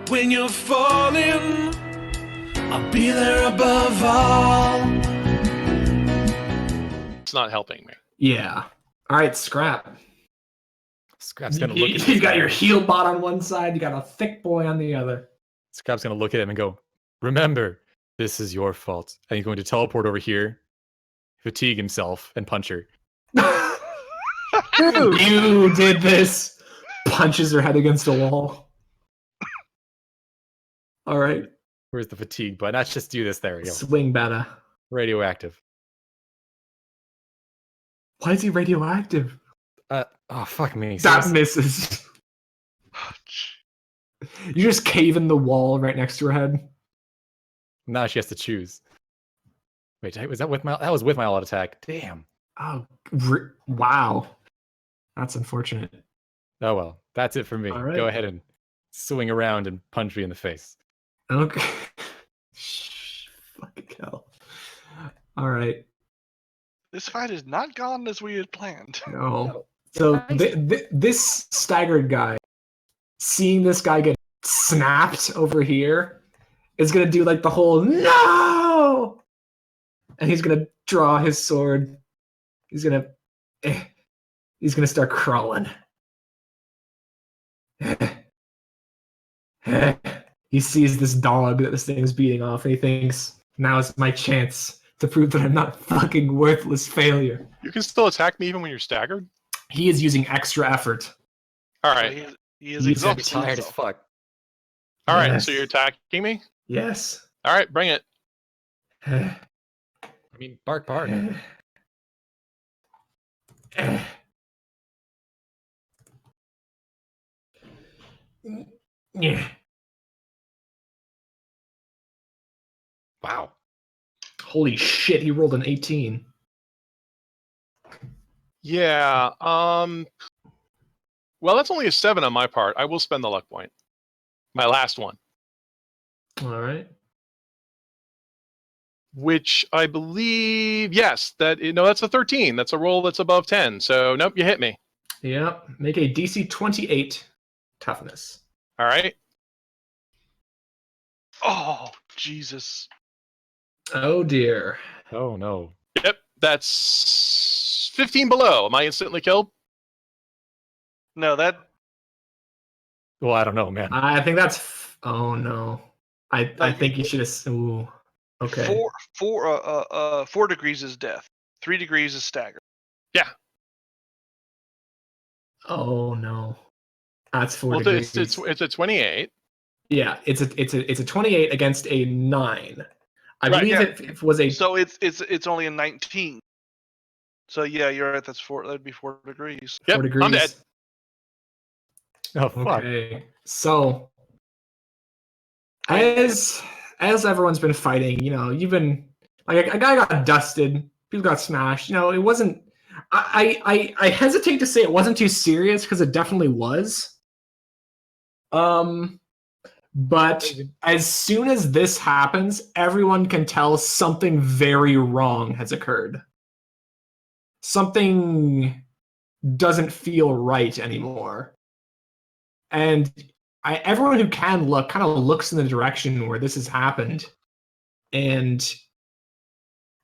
When you're falling, I'll be there above all. It's not helping me. Yeah. All right, Scrap. Scrap's gonna look at You got your heel bot on one side, you got a thick boy on the other. Scrap's gonna look at him and go, "Remember, this is your fault." And he's going to teleport over here, fatigue himself, and punch her. You did this. Punches her head against a wall. All right. Where's the fatigue button? Let's just do this. There we go. Swing better. Radioactive. Why is he radioactive? Oh, fuck me. That misses. You just cave in the wall right next to her head. Now she has to choose. Wait, was that with my? That was with my all-out attack. Damn. Oh, wow. That's unfortunate. Oh well, that's it for me. All right. Go ahead and swing around and punch me in the face. Okay. Fucking hell. All right. This fight has not gone as we had planned. No. So this staggered guy, seeing this guy get snapped over here, is gonna do like the whole no, and he's gonna draw his sword. He's gonna start crawling. He sees this dog that this thing is beating off, and he thinks, "Now is my chance to prove that I'm not a fucking worthless failure." You can still attack me even when you're staggered? He is using extra effort. All right. He is He's exhausted. Tired as fuck. All right, Yes. so you're attacking me? Yes. All right, bring it. I mean, bark. Yeah. Wow. Holy shit, he rolled an 18. Yeah. Well, that's only a 7 on my part. I will spend the luck point. My last one. All right. Which I believe, yes, that's a 13. That's a roll that's above 10. So nope, you hit me. Yep. Make a DC 28 toughness. All right. Oh, Jesus. Oh dear. Oh no. Yep, that's 15 below. Am I instantly killed? No, that Well, I don't know, man. I think that's. Oh no. I think you should have. Ooh. Okay. 4 degrees is death. 3 degrees is stagger. Yeah. Oh no. That's 4 Well, degrees. it's a 28. Yeah, it's a 28 against a 9. I Right, believe yeah. it was a. So it's only a 19. So yeah, you're right. That's 4. That'd be 4 degrees. Yep, 4 degrees. I'm dead. Oh fuck. Okay. So as everyone's been fighting, you've been like a guy got dusted, people got smashed. It wasn't. I hesitate to say it wasn't too serious because it definitely was. But as soon as this happens, everyone can tell something very wrong has occurred. Something doesn't feel right anymore. And everyone who can look kind of looks in the direction where this has happened. And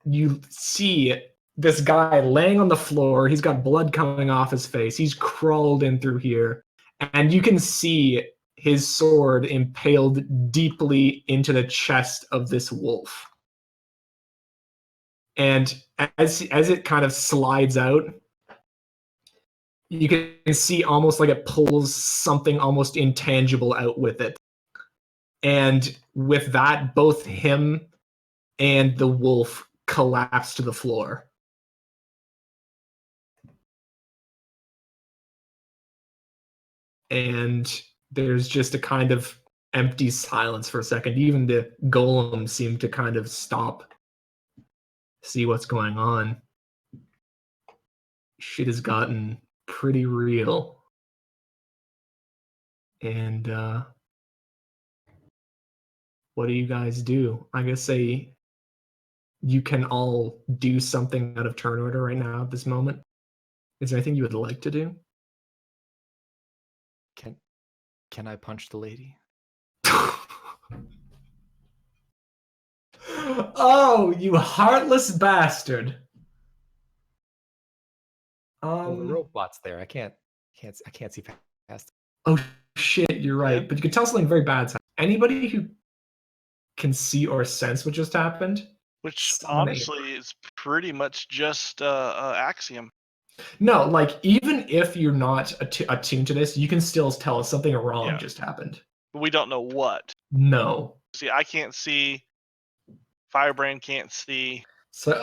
you see this guy laying on the floor. He's got blood coming off his face. He's crawled in through here. And you can see his sword impaled deeply into the chest of this wolf. And as it kind of slides out, you can see almost like it pulls something almost intangible out with it. And with that, both him and the wolf collapse to the floor. And there's just a kind of empty silence for a second. Even the golem seemed to kind of stop, see what's going on. Shit has gotten pretty real. And what do you guys do? I'm gonna say you can all do something out of turn order right now at this moment. Is there anything you would like to do? Can I punch the lady? Oh, you heartless bastard. Well, the robot's there. I can't see past. Oh shit, you're right. Yeah. But you can tell something very bad's happened. Anybody who can see or sense what just happened. Which Summon honestly is pretty much just Axiom. No, like even if you're not attuned to this, you can still tell us something wrong Yeah. just happened. But we don't know what. No. See, I can't see. Firebrand can't see. So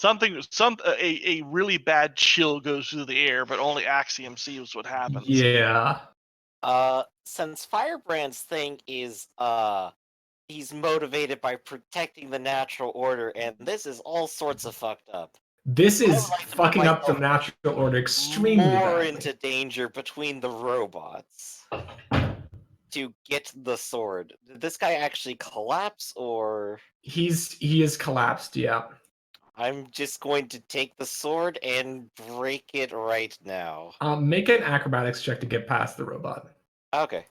A really bad chill goes through the air, but only Axiom sees what happens. yeah. Since Firebrand's thing is he's motivated by protecting the natural order, and this is all sorts of fucked up. This I would is like to put fucking up the myself natural order extremely more badly. into danger between the robots to get the sword. Did this guy actually collapse, or He is collapsed, yeah. I'm just going to take the sword and break it right now. Make an acrobatics check to get past the robot. Okay.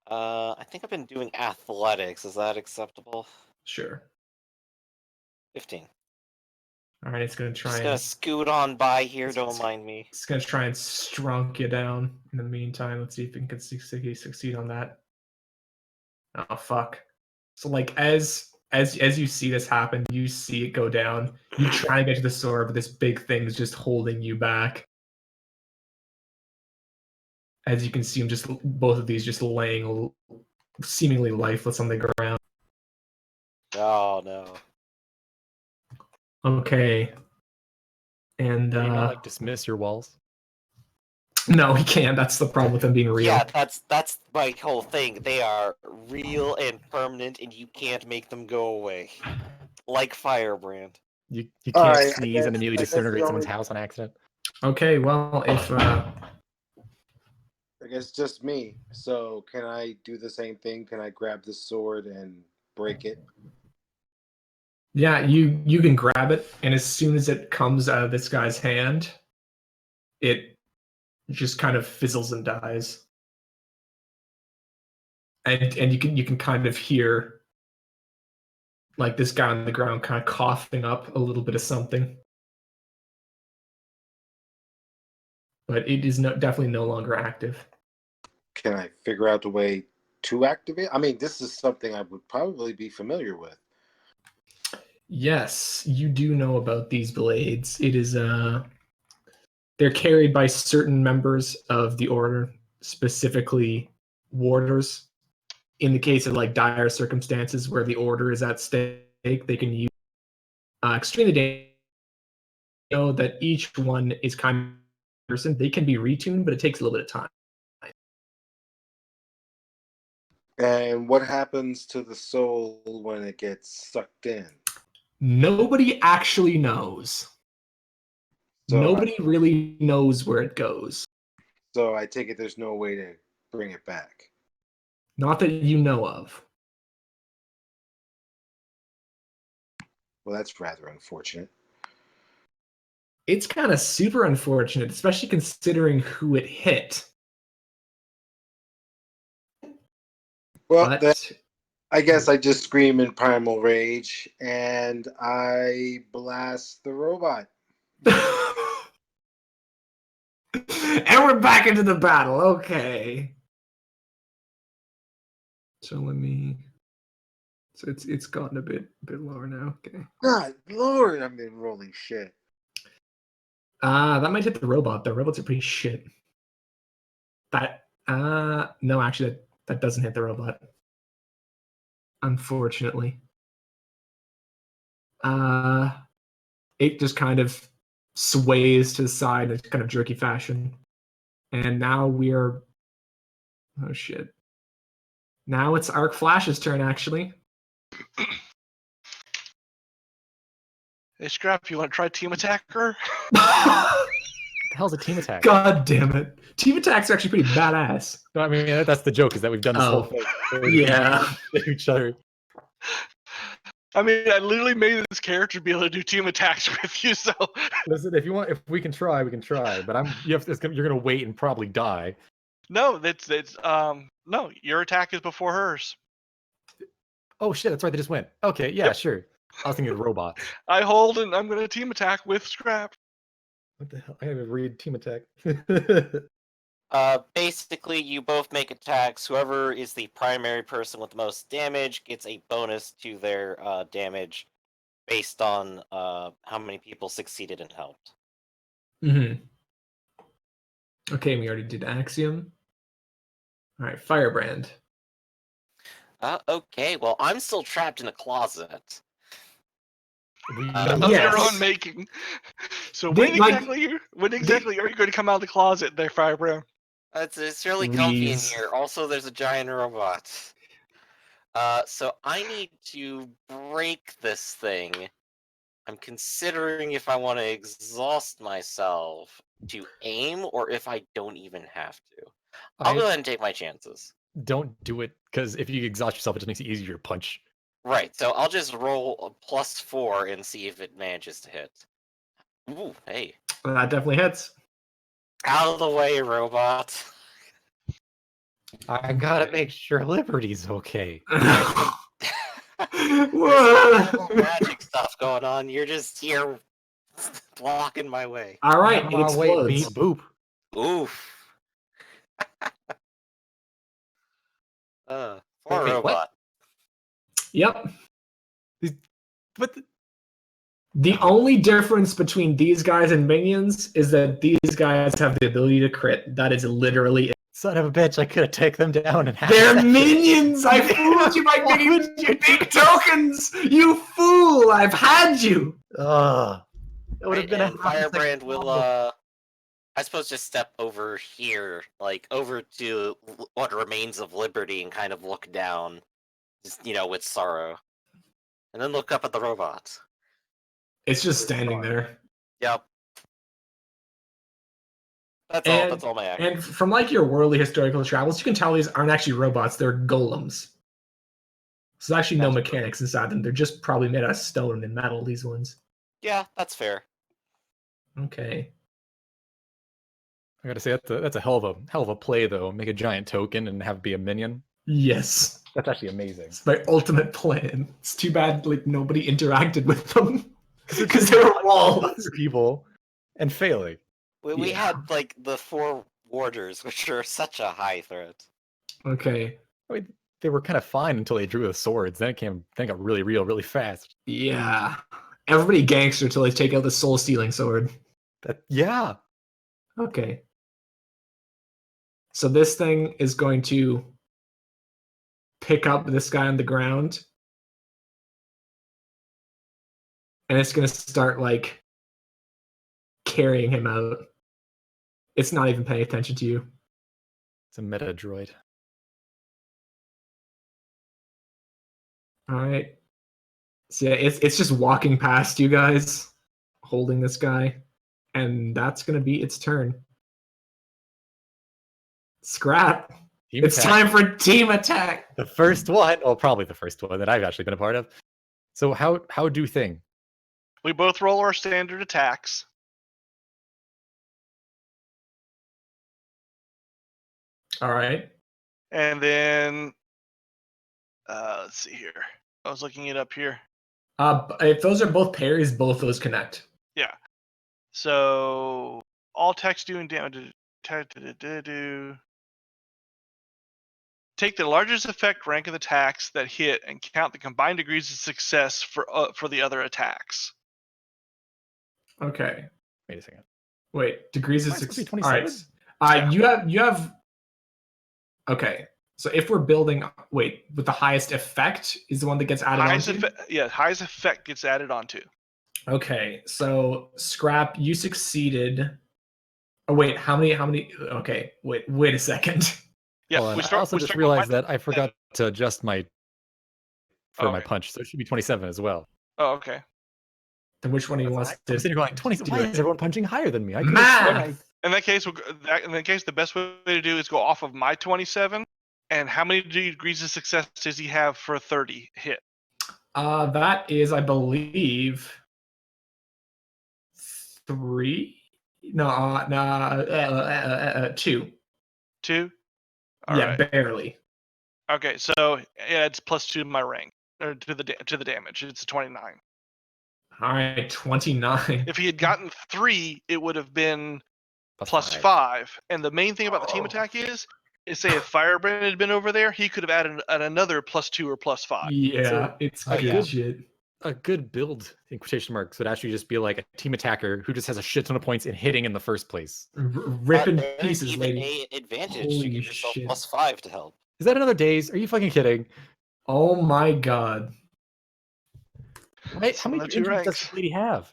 I think I've been doing athletics. Is that acceptable? Sure. 15. All right, it's gonna try Just and gonna scoot on by here. Don't mind me. it's gonna try and strunk you down. In the meantime, let's see if it can succeed on that. Oh fuck! So like as you see this happen, you see it go down. You try to get to the sword, but this big thing is just holding you back. As you can see, just both of these just laying seemingly lifeless on the ground. Oh no. Okay. And Can you not like dismiss your walls? no, he can't. That's the problem with them being real. Yeah, that's my whole thing. They are real and permanent, and you can't make them go away. Like Firebrand. You All can't right, I sneeze guess- and immediately I guess disintegrate the someone's only- house on accident. Okay, well, if I guess just me. So can I do the same thing? Can I grab the sword and break it? yeah, you can grab it, and as soon as it comes out of this guy's hand, it just kind of fizzles and dies. And you can kind of hear like this guy on the ground kind of coughing up a little bit of something. But it is definitely no longer active. Can I figure out the way to activate? I mean, this is something I would probably be familiar with. Yes, you do know about these blades. It is they're carried by certain members of the order, specifically warders. In the case of like dire circumstances where the order is at stake, they can use extremely dangerous. Know that each one is kind of person. They can be retuned, but it takes a little bit of time. And what happens to the soul when it gets sucked in? Nobody actually knows. So Nobody really knows where it goes. So I take it there's no way to bring it back. Not that you know of. Well, that's rather unfortunate. It's kind of super unfortunate, especially considering who it hit. Well, But I guess I just scream in primal rage and I blast the robot. and we're back into the battle. Okay. So let me. So it's gotten a bit lower now. Okay. God, Lord, I've been rolling shit. That might hit the robot. The robots are pretty shit. That no, actually that doesn't hit the robot. Unfortunately. It just kind of sways to the side in kind of jerky fashion. And now we're oh shit. Now it's Arc Flash's turn actually. Hey, Scrap, you want to try Team Attacker? The hell's a team attack? God damn it. Team attacks are actually pretty badass. No, I mean that's the joke is that we've done this whole thing. Yeah. To each other. I mean, I literally made this character be able to do team attacks with you, so Listen, if we can try, we can try. But you're gonna wait and probably die. no, no, your attack is before hers. Oh shit, that's right. They just went. Okay, yeah, Yep. sure. I was thinking of robots. I hold and I'm going to team attack with Scrap. What the hell? I gotta read team attack. Basically, you both make attacks. Whoever is the primary person with the most damage gets a bonus to their damage based on how many people succeeded and helped. Mm-hmm. Okay, we already did Axiom. All right, Firebrand. Okay, well, I'm still trapped in a closet. We Of Yes. your own making. So They- when like, exactly are you going to come out of the closet there, Firebrand? It's really comfy in Wheeze. here. Also, there's a giant robot. So I need to break this thing. I'm considering if I want to exhaust myself to aim or if I don't even have to. I'll go ahead and take my chances. Don't do it, because if you exhaust yourself, it just makes it easier to punch. Right, so I'll just roll a +4 and see if it manages to hit. Ooh, hey. That definitely hits. Out of the way, robot. I gotta make sure Liberty's okay. There's Whoa. some magic stuff going on. You're just here blocking my way. All right, Out it of my way, beep explodes. boop. Oof. Poor Wait, what? robot. Yep. But The only difference between these guys and minions is that these guys have the ability to crit. That is literally it. son of a bitch, I could have taken them down and They're minions! I fooled you by Why making would you big tokens! You fool! I've had you! Ugh. That would have Right, been a and Firebrand will, I suppose just step over here, like, over to what remains of Liberty and kind of look down, just, with sorrow. And then look up at the robot. It's just standing there. Yep. That's all my action. And from like your worldly historical travels, you can tell these aren't actually robots, they're golems. So there's actually no mechanics inside them. They're just probably made out of stone and metal, these ones. Yeah, that's fair. Okay. I gotta say that's a hell of a play though. Make a giant token and have it be a minion. Yes. That's actually amazing. It's my ultimate plan. It's too bad like nobody interacted with them. Because they were walls. Other people and failing. We Yeah. had, like, the 4 warders, which are such a high threat. Okay. I mean, they were kind of fine until they drew the swords. Then it got really real, really fast. Yeah. Everybody gangster till they take out the soul stealing sword. Yeah. Okay. So this thing is going to pick up this guy on the ground. And it's going to start, like, carrying him out. It's not even paying attention to you. It's a meta droid. All right. So yeah, it's just walking past you guys, holding this guy. And that's going to be its turn. Scrap. Team It's attack. time for team attack. The first one, well, probably the first one that I've actually been a part of. So how do thing? We both roll our standard attacks. All right. And then, let's see here. I was looking it up here. If those are both parries, both those connect. Yeah. So all attacks doing damage. Take the largest effect rank of the attacks that hit and count the combined degrees of success for the other attacks. Okay. Wait a second. Wait, degrees of Mine's supposed to success. be All right. 27? You have. Okay. So if we're building, wait, with the highest effect is the one that gets added Highest onto. highest effect gets added onto. Okay. So Scrap, you succeeded. Oh wait, how many? Okay. Wait a second. Yeah, Hold on, we I start. also we just start realized with that I forgot to adjust my Oh, my okay. punch, so it should be 27 as well. Oh, okay. Then which one do you want I'm to sitting here going 20. Why is everyone punching higher than me? I Math! In that case, the best way to do is go off of my 27. And how many degrees of success does he have for a 30 hit? That is, I believe, 3. No, 2. 2. Yeah, barely. Okay, so yeah, it's +2 to my rank. or to the damage. It's a 29. All right, 29. If he had gotten 3, it would have been plus 5. And the main thing about the team attack is say if Firebrand had been over there, he could have added another +2 or +5. Yeah, So, it's a good good- shit. A good build, in quotation marks, would actually just be like a team attacker who just has a shit ton of points in hitting in the first place. Ripping There's pieces, even lady. a advantage to Holy give yourself shit. +5 to help. Is that another days? Are you fucking kidding? Oh my god. Right? How many Another 2 injuries does ranks. this lady have?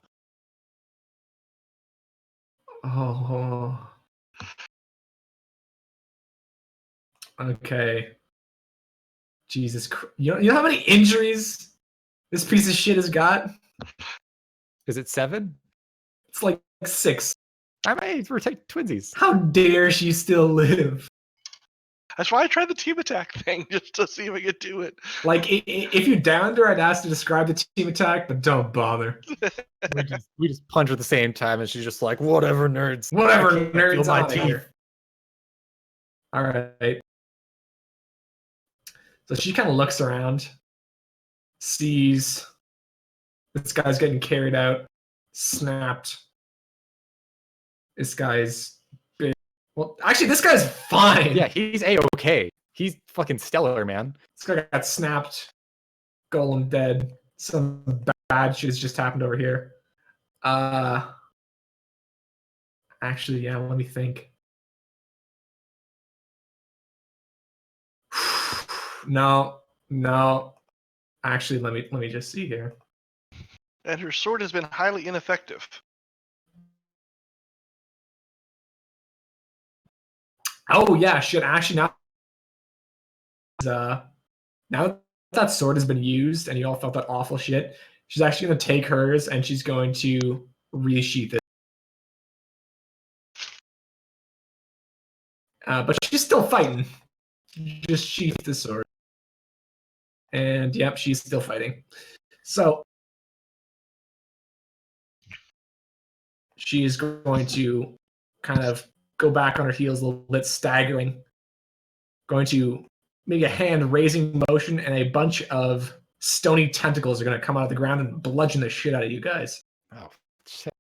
Oh. Okay. Jesus Christ. You know how many injuries this piece of shit has got? Is it 7? It's like 6. I might rotate twinsies. How dare she still live? That's why I tried the team attack thing, just to see if I could do it. Like, if you downed her, I'd ask to describe the team attack, but don't bother. We just punch her at the same time, and she's just like, "Whatever, nerds. Whatever, I can't feel nerds my on teeth." here. All right. So she kind of looks around, sees this guy's getting carried out, snapped. This guy's big. Well, actually, this guy's fine. Yeah, he's a-okay. He's fucking stellar, man. This guy got snapped. Golem dead. Some bad shit has just happened over here. Actually, yeah, let me think. No. Actually, let me just see here. And her sword has been highly ineffective. Oh yeah, shit. Actually, now that sword has been used, and you all felt that awful shit, she's actually gonna take hers and she's going to resheath it. But she's still fighting. Just sheath the sword. And yep, she's still fighting. So she is going to kind of go back on her heels a little bit, staggering. Going to make a hand raising motion, and a bunch of stony tentacles are going to come out of the ground and bludgeon the shit out of you guys. Oh, shit.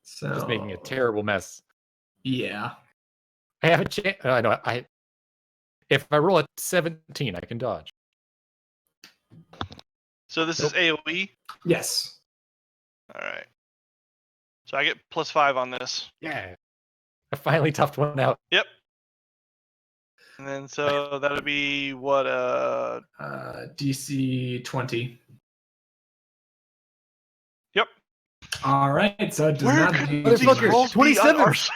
So Just making a terrible mess. Yeah. I have a chance. No, if I roll a 17, I can dodge. So this is AoE? Yes. Alright. So I get +5 on this. Yeah. I finally toughed one out. Yep. And then so that would be what DC 20. Yep. All right, so it does Where not could do these Motherfucker, rolls be 27. on Ars-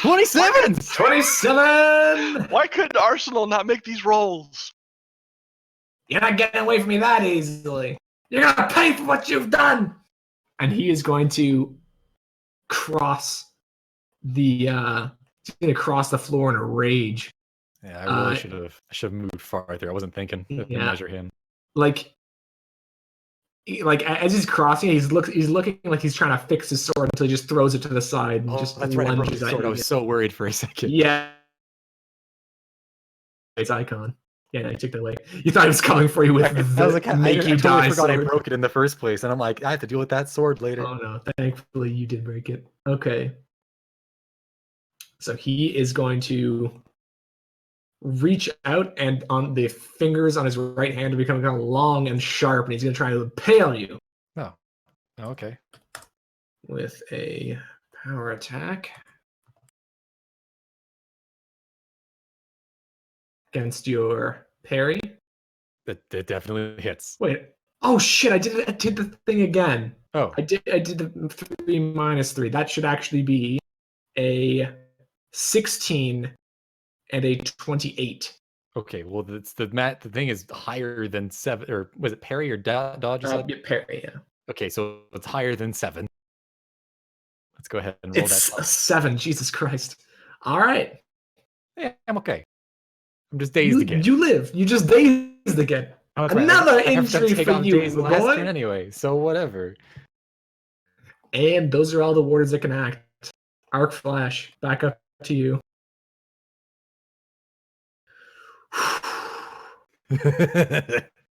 27! 27. Why couldn't Arsenal not make these rolls? You're not getting away from me that easily. You're gonna pay for what you've done. And he is going to cross the floor in a rage. Yeah, I really should have moved farther. I wasn't thinking to measure him. Like as he's crossing, he's looking like he's trying to fix his sword until he just throws it to the side and just That's right. I broke lunges his at sword. I you. was so worried for a second. Yeah. It's icon. Yeah, I took that away. You thought he was coming for you with I was like, I make you totally die forgot I sword. broke it in the first place, and I'm like, I have to deal with that sword later. Oh no, thankfully you did break it. Okay. So he is going to reach out, and on the fingers on his right hand are becoming kind of long and sharp, and he's going to try to impale you Oh, okay. with a power attack against your parry. That definitely hits. Wait. Oh shit! I did the thing again. Oh, I did the 3 minus 3. That should actually be a 16 and a 28. okay. Well, the thing is higher than 7, or was it parry or dodge? You said? Parry, yeah. Okay, so it's higher than 7. Let's go ahead and roll It's that. a 7. Jesus Christ! All right. Yeah, I'm okay. I'm just dazed again. You live. You just dazed again. Oh, that's right. Another I have to injury take for off you, days last boy. turn anyway, so whatever. And those are all the warders that can act. Arc Flash, back up to you.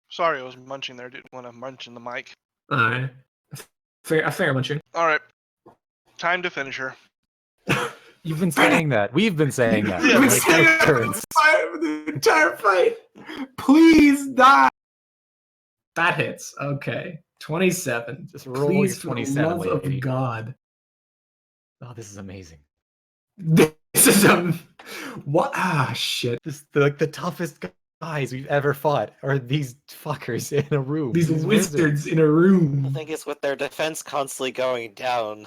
Sorry, I was munching there. Didn't want to munch in the mic. Alright. A fair munching. All right, time to finish her. You've been saying that. We've been saying that. Yeah, We've been like, saying that for the entire fight. Please die. That hits. Okay. 27. Just roll Please, your for the 27, love lady. of God. Oh, this is amazing. This is what? Ah, shit. This the toughest guys we've ever fought are these fuckers in a room. These wizards in a room. The thing is, with their defense constantly going down,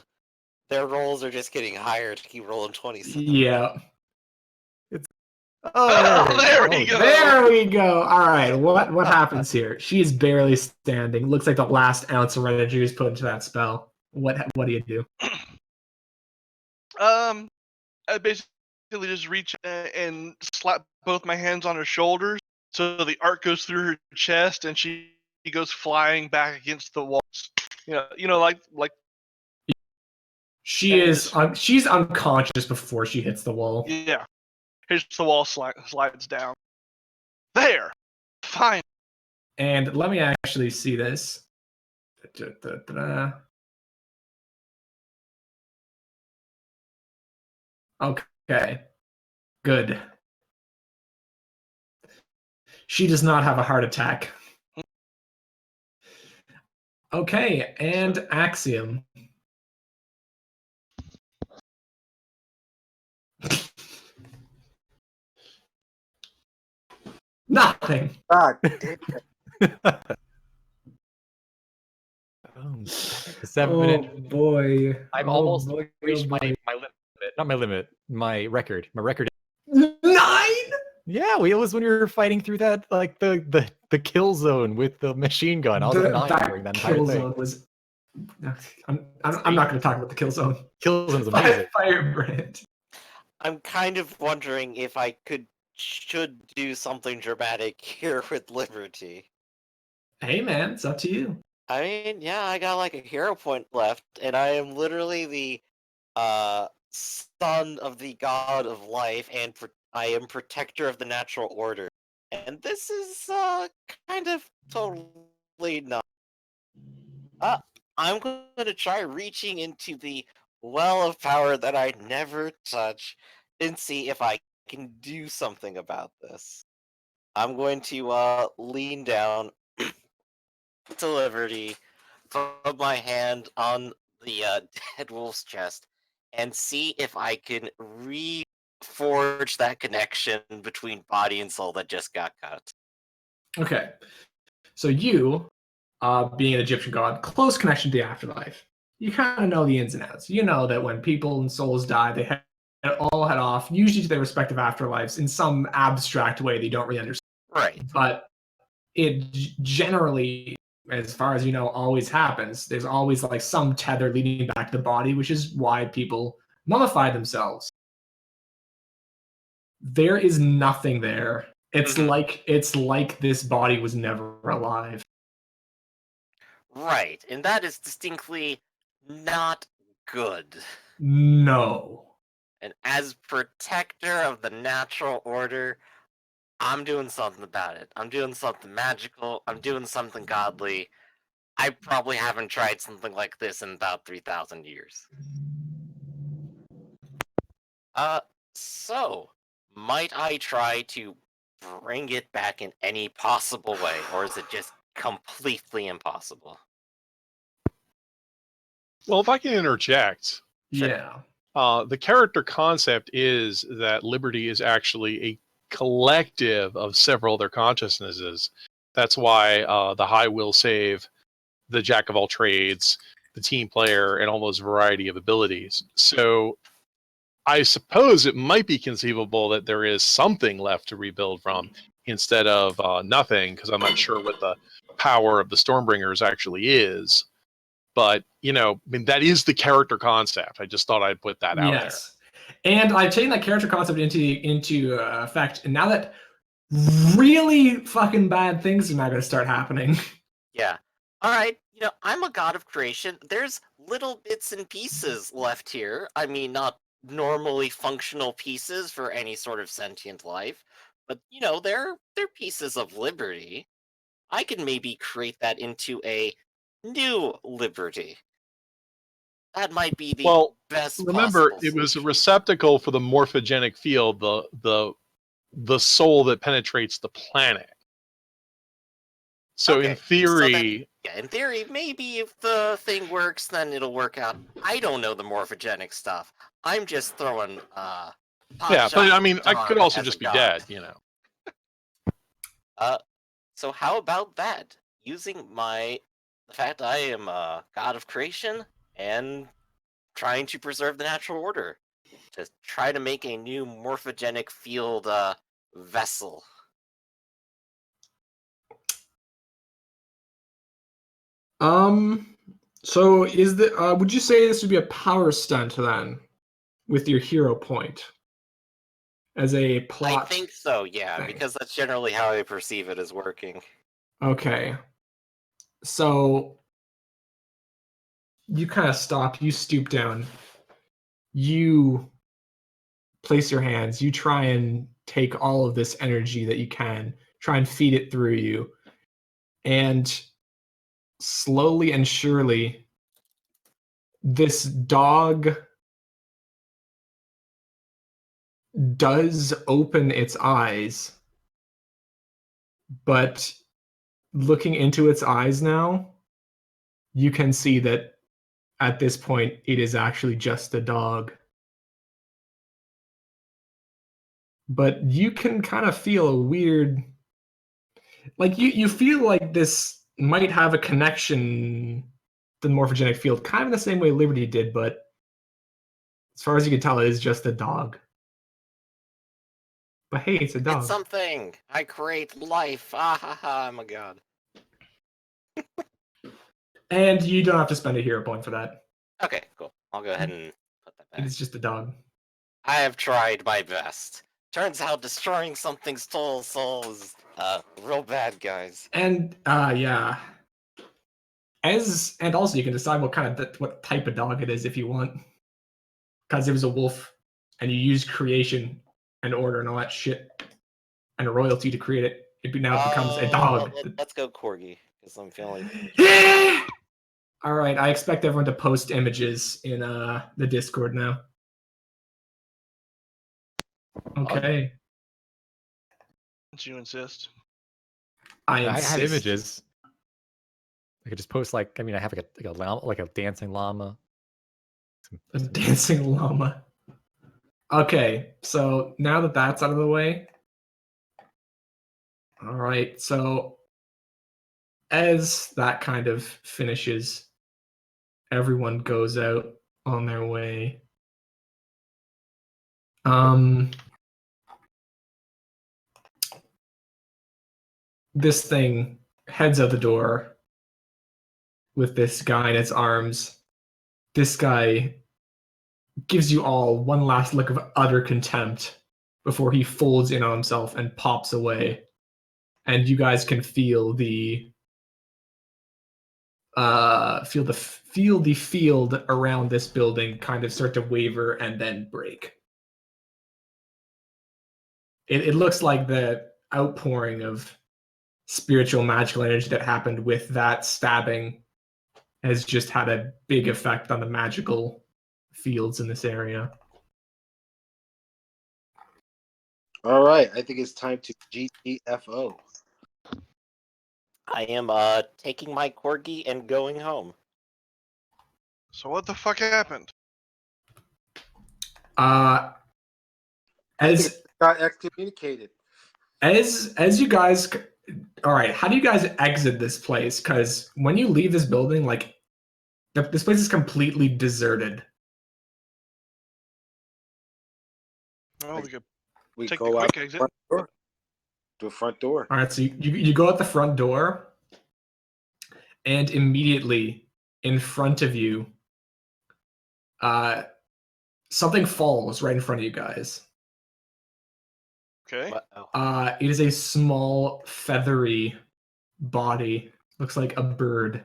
their rolls are just getting higher to keep rolling 27. Yeah. Oh, there we go. There we go. All right. What happens here? She is barely standing. Looks like the last ounce of energy is put into that spell. What do you do? I basically just reach and slap both my hands on her shoulders, so the arc goes through her chest, and she goes flying back against the walls. Like She's unconscious before she hits the wall. yeah. Here's the wall slides down. There, fine. And let me actually see this. Okay. Good. She does not have a heart attack. Okay, and Axiom. Nothing. God damn it. 7-minute. Boy. I've Oh, almost boy, reached oh, my boy. limit. Not my limit. My record. My record. 9? Yeah, it was when you were fighting through that, like the kill zone with the machine gun. I was at 9 during that entire kill thing. zone was. I'm not going to talk about the kill zone. Kill zone's amazing. Firebrand. I'm kind of wondering if I should do something dramatic here with Liberty. Hey man, it's up to you. I mean, yeah, I got like a hero point left, and I am literally the son of the god of life, and I am protector of the natural order. And this is kind of totally not. I'm going to try reaching into the well of power that I never touch and see if I can do something about this. I'm going to lean down to Liberty, put my hand on the dead wolf's chest, and see if I can reforge that connection between body and soul that just got cut. Okay. So you, being an Egyptian god, close connection to the afterlife. You kind of know the ins and outs. You know that when people and souls die, they all head off, usually to their respective afterlives in some abstract way they don't really understand. Right. But it generally, as far as you know, always happens. There's always like some tether leading back to the body, which is why people mummify themselves. There is nothing there. It's like this body was never alive. Right, and that is distinctly not good. No. And as protector of the natural order, I'm doing something about it. I'm doing something magical. I'm doing something godly. I probably haven't tried something like this in about 3,000 years. So, might I try to bring it back in any possible way, or is it just completely impossible? Well, if I can interject, Yeah. the character concept is that Liberty is actually a collective of several other consciousnesses. That's why the high will save, the jack of all trades, the team player, and all those variety of abilities. So I suppose it might be conceivable that there is something left to rebuild from instead of nothing, because I'm not sure what the power of the Stormbringers actually is. But, you know, I mean, that is the character concept. I just thought I'd put that out there. Yes. And I've taken that character concept into effect, and now that really fucking bad things are now going to start happening. Yeah. All right. You know, I'm a god of creation. There's little bits and pieces left here. I mean, not normally functional pieces for any sort of sentient life, but you know, they're pieces of liberty. I can maybe create that into a new liberty. That might be the Well, best remember, possible it was a solution. receptacle for the morphogenic field, the soul that penetrates the planet. So Okay, in theory, yeah, in theory, maybe if the thing works, then it'll work out. I don't know the morphogenic stuff. I'm just throwing yeah. But I mean, I darn could also as a just be god. dead, you know. So how about that? Using the fact I am a god of creation and trying to preserve the natural order to try to make a new morphogenic field vessel. So is the would you say this would be a power stunt then, with your hero point, as a plot? I think so, yeah, thing? because that's generally how I perceive it as working. Okay. So you kind of stop. You stoop down. You place your hands. You try and take all of this energy that you can. Try and feed it through you, and slowly and surely, this dog does open its eyes, but looking into its eyes now, you can see that at this point it is actually just a dog. But you can kind of feel a weird, like you feel like this might have a connection to the morphogenic field, kind of in the same way Liberty did, but as far as you can tell, it is just a dog. But hey, it's a dog. It's something! I create life! Ah ha ha, I'm a god. And you don't have to spend a hero point for that. Okay, cool. I'll go ahead and put that back. It is just a dog. I have tried my best. Turns out destroying something's soul is real bad, guys. And yeah. And also you can decide what type of dog it is if you want. Because it was a wolf, and you use creation and order and all that shit and a royalty to create it. It becomes a dog. Let's go corgi, because I'm feeling. All right, I expect everyone to post images in the Discord now. Okay, Since you insist. I I insist. have images. I could just post I have like a dancing llama. A dancing llama. Okay, so now that that's out of the way, all right. So as that kind of finishes, everyone goes out on their way. This thing heads out the door with this guy in its arms. This guy gives you all one last look of utter contempt before he folds in on himself and pops away. And you guys can feel the field around this building kind of start to waver and then break. It looks like the outpouring of spiritual magical energy that happened with that stabbing has just had a big effect on the magical fields in this area. All right, I think it's time to GTFO. I am taking my corgi and going home. So what the fuck happened? As Got excommunicated. you guys, all right, how do you guys exit this place? Because when you leave this building, this place is completely deserted. Oh, We take the go out quick exit. front door. To the front door. All right, so you go out the front door, and immediately in front of you, something falls right in front of you guys. Okay. It is a small, feathery body. Looks like a bird.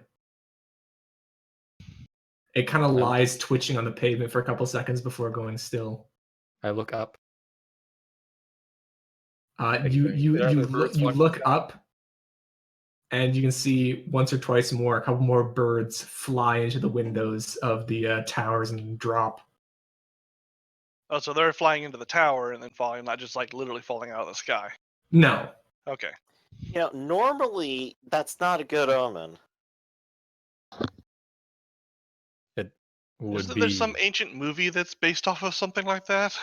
It kind of lies twitching on the pavement for a couple seconds before going still. I look up. You look up, and you can see once or twice more, a couple more birds fly into the windows of the towers and drop. Oh, so they're flying into the tower and then falling, not just like literally falling out of the sky. No. Okay. Normally that's not a good omen. Would Isn't be there some ancient movie that's based off of something like that?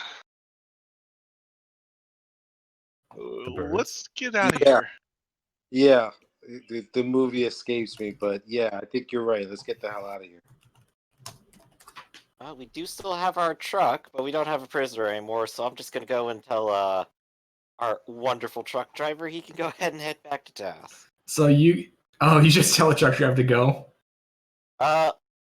birds. Let's get out of Yeah. here. Yeah, the movie escapes me, but yeah, I think you're right. Let's get the hell out of here. We do still have our truck, but we don't have a prisoner anymore, so I'm just gonna go and tell our wonderful truck driver he can go ahead and head back to task. So you just tell the truck driver to go.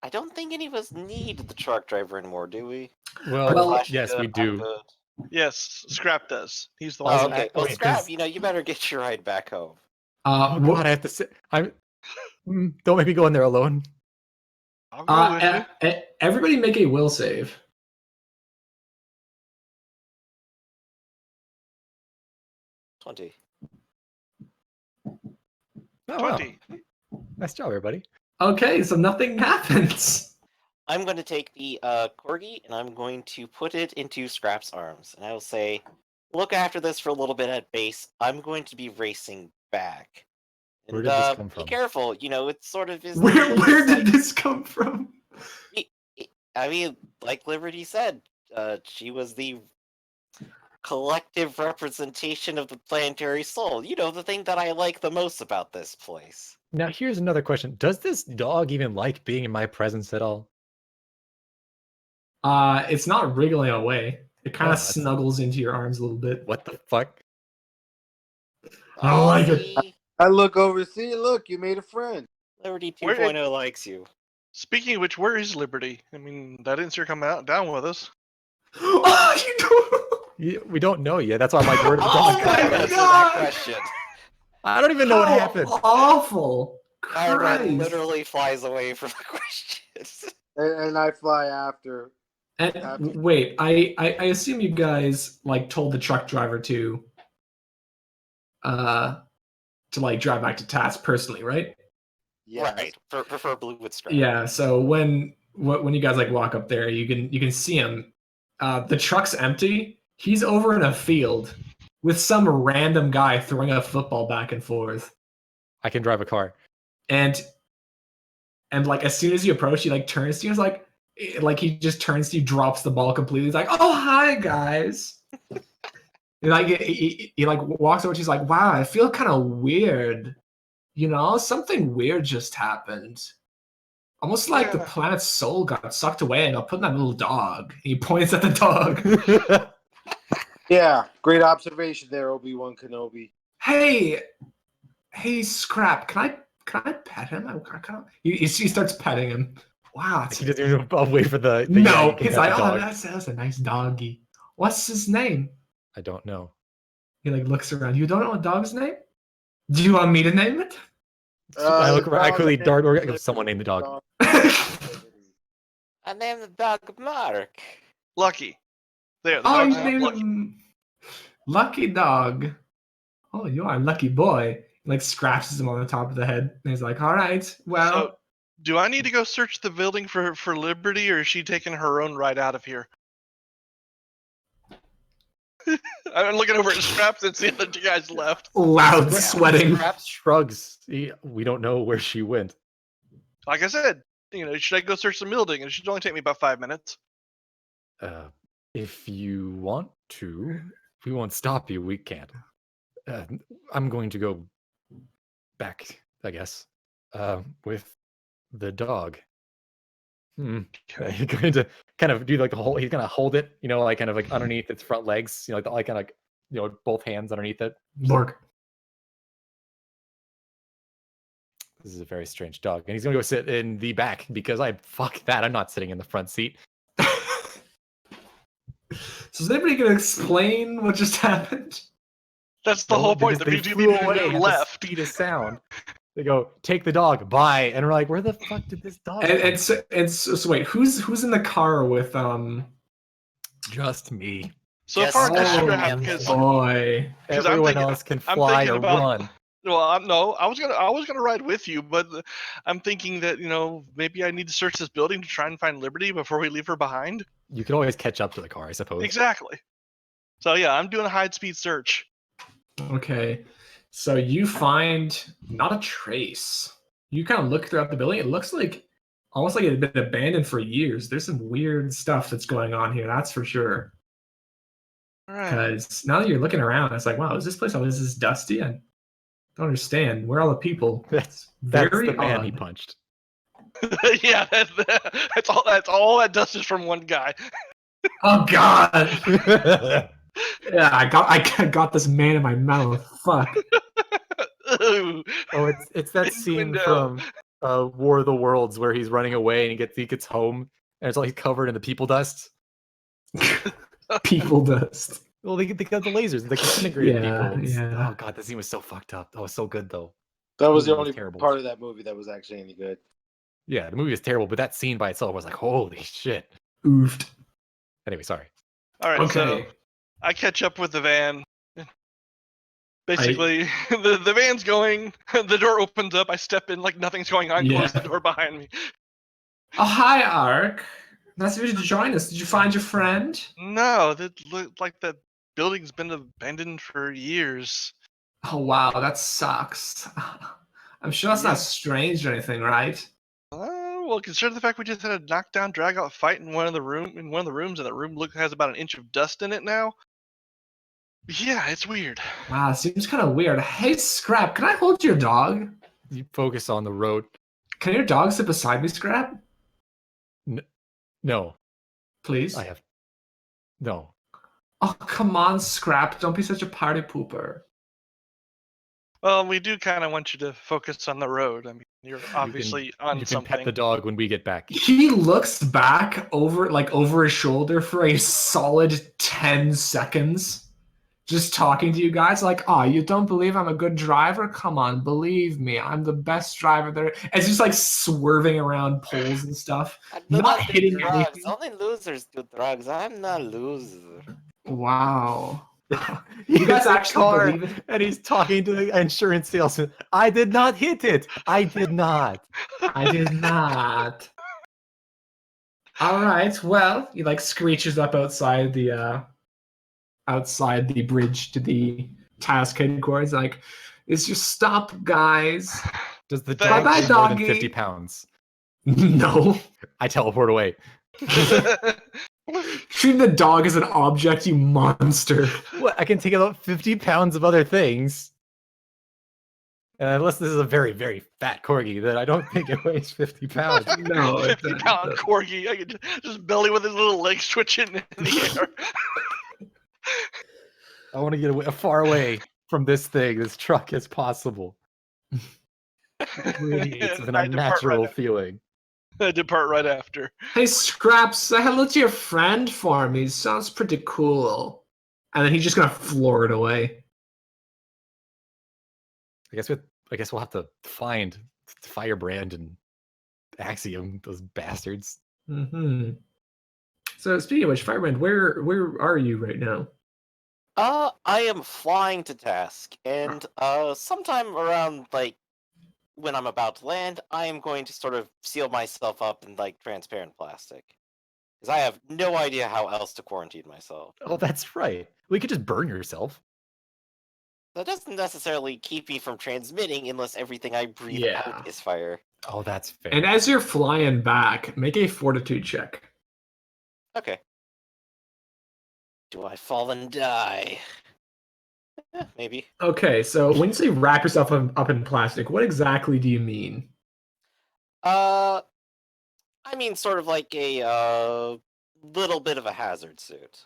I don't think any of us need the truck driver anymore, do we? Well, yes, we I'm do. good. Yes, Scrap does. He's the one. Oh, who- okay. Well, wait, Scrap, 'cause- you better get your ride back home. Oh God, I have to sit. Don't make me go in there alone. I'll go with you. Everybody make a will save. 20. Oh, wow. 20. Nice job, everybody. Okay, so nothing happens. I'm going to take the corgi and I'm going to put it into Scrap's arms, and I will say, "Look after this for a little bit at base. I'm going to be racing back. And, Where did this come Be from? careful. It's sort of is. Where did this come from? I mean, like Liberty said, she was the collective representation of the planetary soul. The thing that I like the most about this place. Now, here's another question. Does this dog even like being in my presence at all? It's not wriggling away. It kind Oh, of that's- snuggles into your arms a little bit. What the fuck? I don't like it. See? I look over, see, look, you made a friend. Liberty Where- 2.0 likes you. Speaking of which, where is Liberty? I mean, that didn't see her come out down with us. Oh, you don't. We don't know yet. That's why I'm like, where did the Oh dog my go? Answer that God! question. I don't even know what How happened. Awful. Conrad Christ. literally flies away from the questions. And I fly after. And wait, I assume you guys told the truck driver to drive back to task personally, right? Yes. Right. Preferably with Scrap. Yeah. So when you guys walk up there, you can see him. The truck's empty. He's over in a field with some random guy throwing a football back and forth. I can drive a car. And as soon as you approach, he turns to you. He's he just turns to you, drops the ball completely. He's like, "Oh, hi guys." He walks over. She's like, "Wow, I feel kind of weird. Something weird just happened. Almost like the Yeah. planet's soul got sucked away, and I'll put in that little dog." And he points at the dog. Yeah, great observation there, Obi-Wan Kenobi. Hey, Scrap, can I pet him? I kind of. He starts petting him. Wow. He doesn't even wait for the No, you can he's pet like, the "Oh, dog. that's a nice doggy. What's his name?" I don't know. He looks around. You don't know a dog's name? Do you want me to name it? I look the around, I dog quickly that dart. named Someone named the dog. I named the dog Mark. Lucky. There, the Oh, dog's you named named Lucky. him Lucky Dog. Oh, you are a lucky boy. Scratches him on the top of the head. And he's like, "All right, well." So, do I need to go search the building for Liberty, or is she taking her own ride out of here? I'm looking over at Scraps and see the two guys left. Loud sweating. Scrap shrugs. We don't know where she went. Like I said, should I go search the building? It should only take me about 5 minutes. If you want to, we won't stop you. We can't. I'm going to go back, I guess, with the dog. You're going to kind of do the whole. He's gonna hold it, underneath its front legs, both hands underneath it. Lork. This is a very strange dog, and he's gonna go sit in the back because fuck that. I'm not sitting in the front seat. So is anybody gonna explain what just happened? That's the whole point. The They BG flew away at the left. speed of sound. They go, "Take the dog, bye," and we're like, "Where the fuck did this dog?" And so wait, who's in the car with Just me. So Yes, far, just oh, Scrap, yeah, because boy. Because I'm Everyone thinking- else can I'm fly thinking or about- run. Well, no, I was gonna ride with you, but I'm thinking that maybe I need to search this building to try and find Liberty before we leave her behind. You can always catch up to the car, I suppose. Exactly. So yeah, I'm doing a high-speed search. Okay. So you find not a trace. You kind of look throughout the building. It looks like almost like it had been abandoned for years. There's some weird stuff that's going on here, that's for sure. All right. Because now that you're looking around, it's like, wow, is this place always this dusty? I don't understand. Where are all the people? That's Very the man odd. he punched. Yeah, that's all. That's all that dust is from one guy. Oh God! Yeah, I got this man in my mouth. Fuck. Ooh. Oh, it's that scene from War of the Worlds where he's running away and he gets home and it's like covered in the people dust. People dust. Well, they got the lasers, the disintegrated Yeah, people. yeah. Oh god, that scene was so fucked up. That was so good though. That was the Movie was only terrible. part of that movie that was actually any good. Yeah, the movie was terrible, but that scene by itself was like, holy shit. Oofed. Anyway, sorry. All right, so Okay. I catch up with the van. Basically, the van's going. The door opens up. I step in like nothing's going on. Yeah. Close the door behind me. Oh, hi, Ark. Nice of you to join us. Did you find your friend? No, that looked like that building's been abandoned for years. Oh, wow, that sucks. I'm sure that's Yeah. not strange or anything, right? Well, consider the fact we just had a knockdown, drag-out fight in one of the rooms, and that room has about an inch of dust in it now. Yeah, it's weird. Wow, seems kind of weird. Hey, Scrap, can I hold your dog? You focus on the road. Can your dog sit beside me, Scrap? No, Please? I have. No. Oh, come on, Scrap. Don't be such a party pooper. Well, we do kind of want you to focus on the road. I mean, you're obviously on You can something. pet the dog when we get back. He looks back over his shoulder for a solid 10 seconds. Just talking to you guys like, oh, you don't believe I'm a good driver? Come on, believe me. I'm the best driver there. And just like swerving around poles and stuff. I do Not not do hitting drugs. anything. Only losers do drugs. I'm not a loser. Wow. You You guys guys actually believe it? and he's talking to the insurance salesman. I did not hit it. I did not. I did not. All right. Well, he like screeches up outside the bridge to the task headquarters. Like, it's just stop, guys. Does the Bye-bye, dog weigh more than doggy. 50 pounds? No. I teleport away. Treating the dog as an object, you monster. What? I can take about 50 pounds of other things. And unless this is a very, very fat corgi, then I don't think it weighs 50 pounds. No, it 50-pound doesn't. corgi. I could just belly with his little legs twitching in the air. I want to get away, far away from this thing, this truck, as possible. It's an And I depart unnatural right feeling. I depart right after. Hey, Scraps, say hello to your friend for me. Sounds pretty cool. And then he's just gonna floor it away. I guess we'll have to find Firebrand and Axiom, those bastards. Mm-hmm. So speaking of which, Firebrand, where are you right now? I am flying to task, and sometime around like when I'm about to land, I am going to sort of seal myself up in like transparent plastic, because I have no idea how else to quarantine myself. Oh, that's right. We could just burn yourself. That doesn't necessarily keep me from transmitting unless everything I breathe Yeah. out is fire. Oh, that's fair. And as you're flying back, make a fortitude check. Okay. Do I fall and die? Maybe. Okay, so when you say wrap yourself up in plastic, what exactly do you mean? I mean, sort of like a little bit of a hazard suit.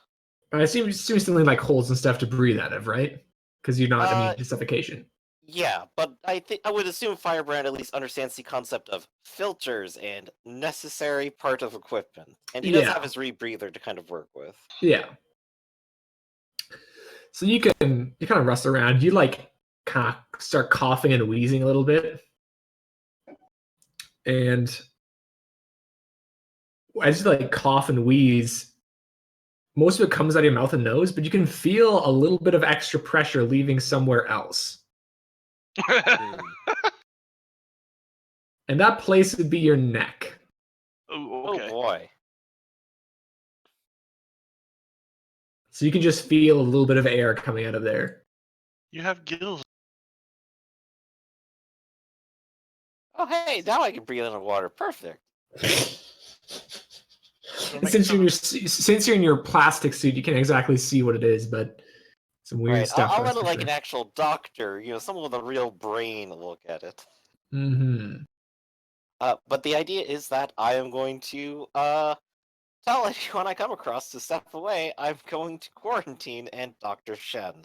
I assume something like holes and stuff to breathe out of, right? Because you're not immune to suffocation. Yeah, but I would assume Firebrand at least understands the concept of filters and necessary part of equipment, and he does Yeah. have his rebreather to kind of work with. Yeah. So you kind of rust around. You like kind of start coughing and wheezing a little bit, and as you like cough and wheeze, most of it comes out of your mouth and nose, but you can feel a little bit of extra pressure leaving somewhere else. And that place would be your neck. Oh, Oh okay. boy. So you can just feel a little bit of air coming out of there. You have gills. Oh hey, now I can breathe underwater. Perfect. Since you're in your plastic suit, you can't exactly see what it is, but some weird Right. stuff. I'll let like an actual doctor, someone with a real brain look at it. Mm-hmm. But the idea is that I am going to tell anyone I come across to step away. I'm going to quarantine and Dr. Shen.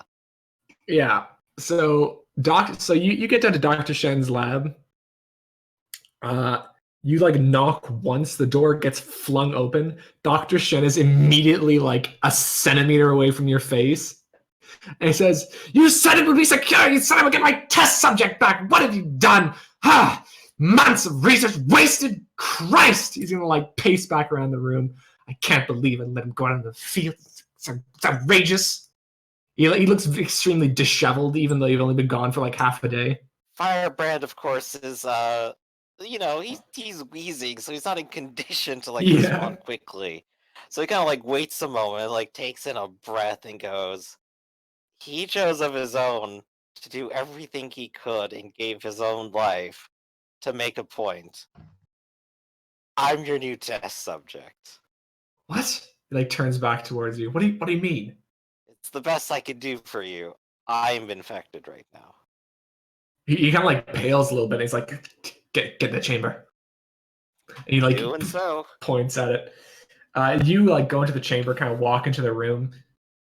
Yeah. So you get down to Dr. Shen's lab. You like knock once, the door gets flung open. Dr. Shen is immediately like a centimeter away from your face. And he says, "You said it would be secure. You said I would get my test subject back. What have you done? Ha! Months of research wasted. Christ!" He's gonna like pace back around the room. I can't believe I let him go out in the field. It's outrageous. He looks extremely disheveled, even though you've only been gone for like half a day. Firebrand, of course, is he's wheezing, so he's not in condition to Yeah. respond quickly. So he kind of like waits a moment, like takes in a breath, and goes. He chose of his own to do everything he could and gave his own life to make a point. I'm your new test subject. What? He like turns back towards you. What do you mean? It's the best I can do for you. I'm infected right now. He kind of like pales a little bit. And he's like, get in the chamber. And he like Doing so. points at it. You like go into the chamber, kind of walk into the room.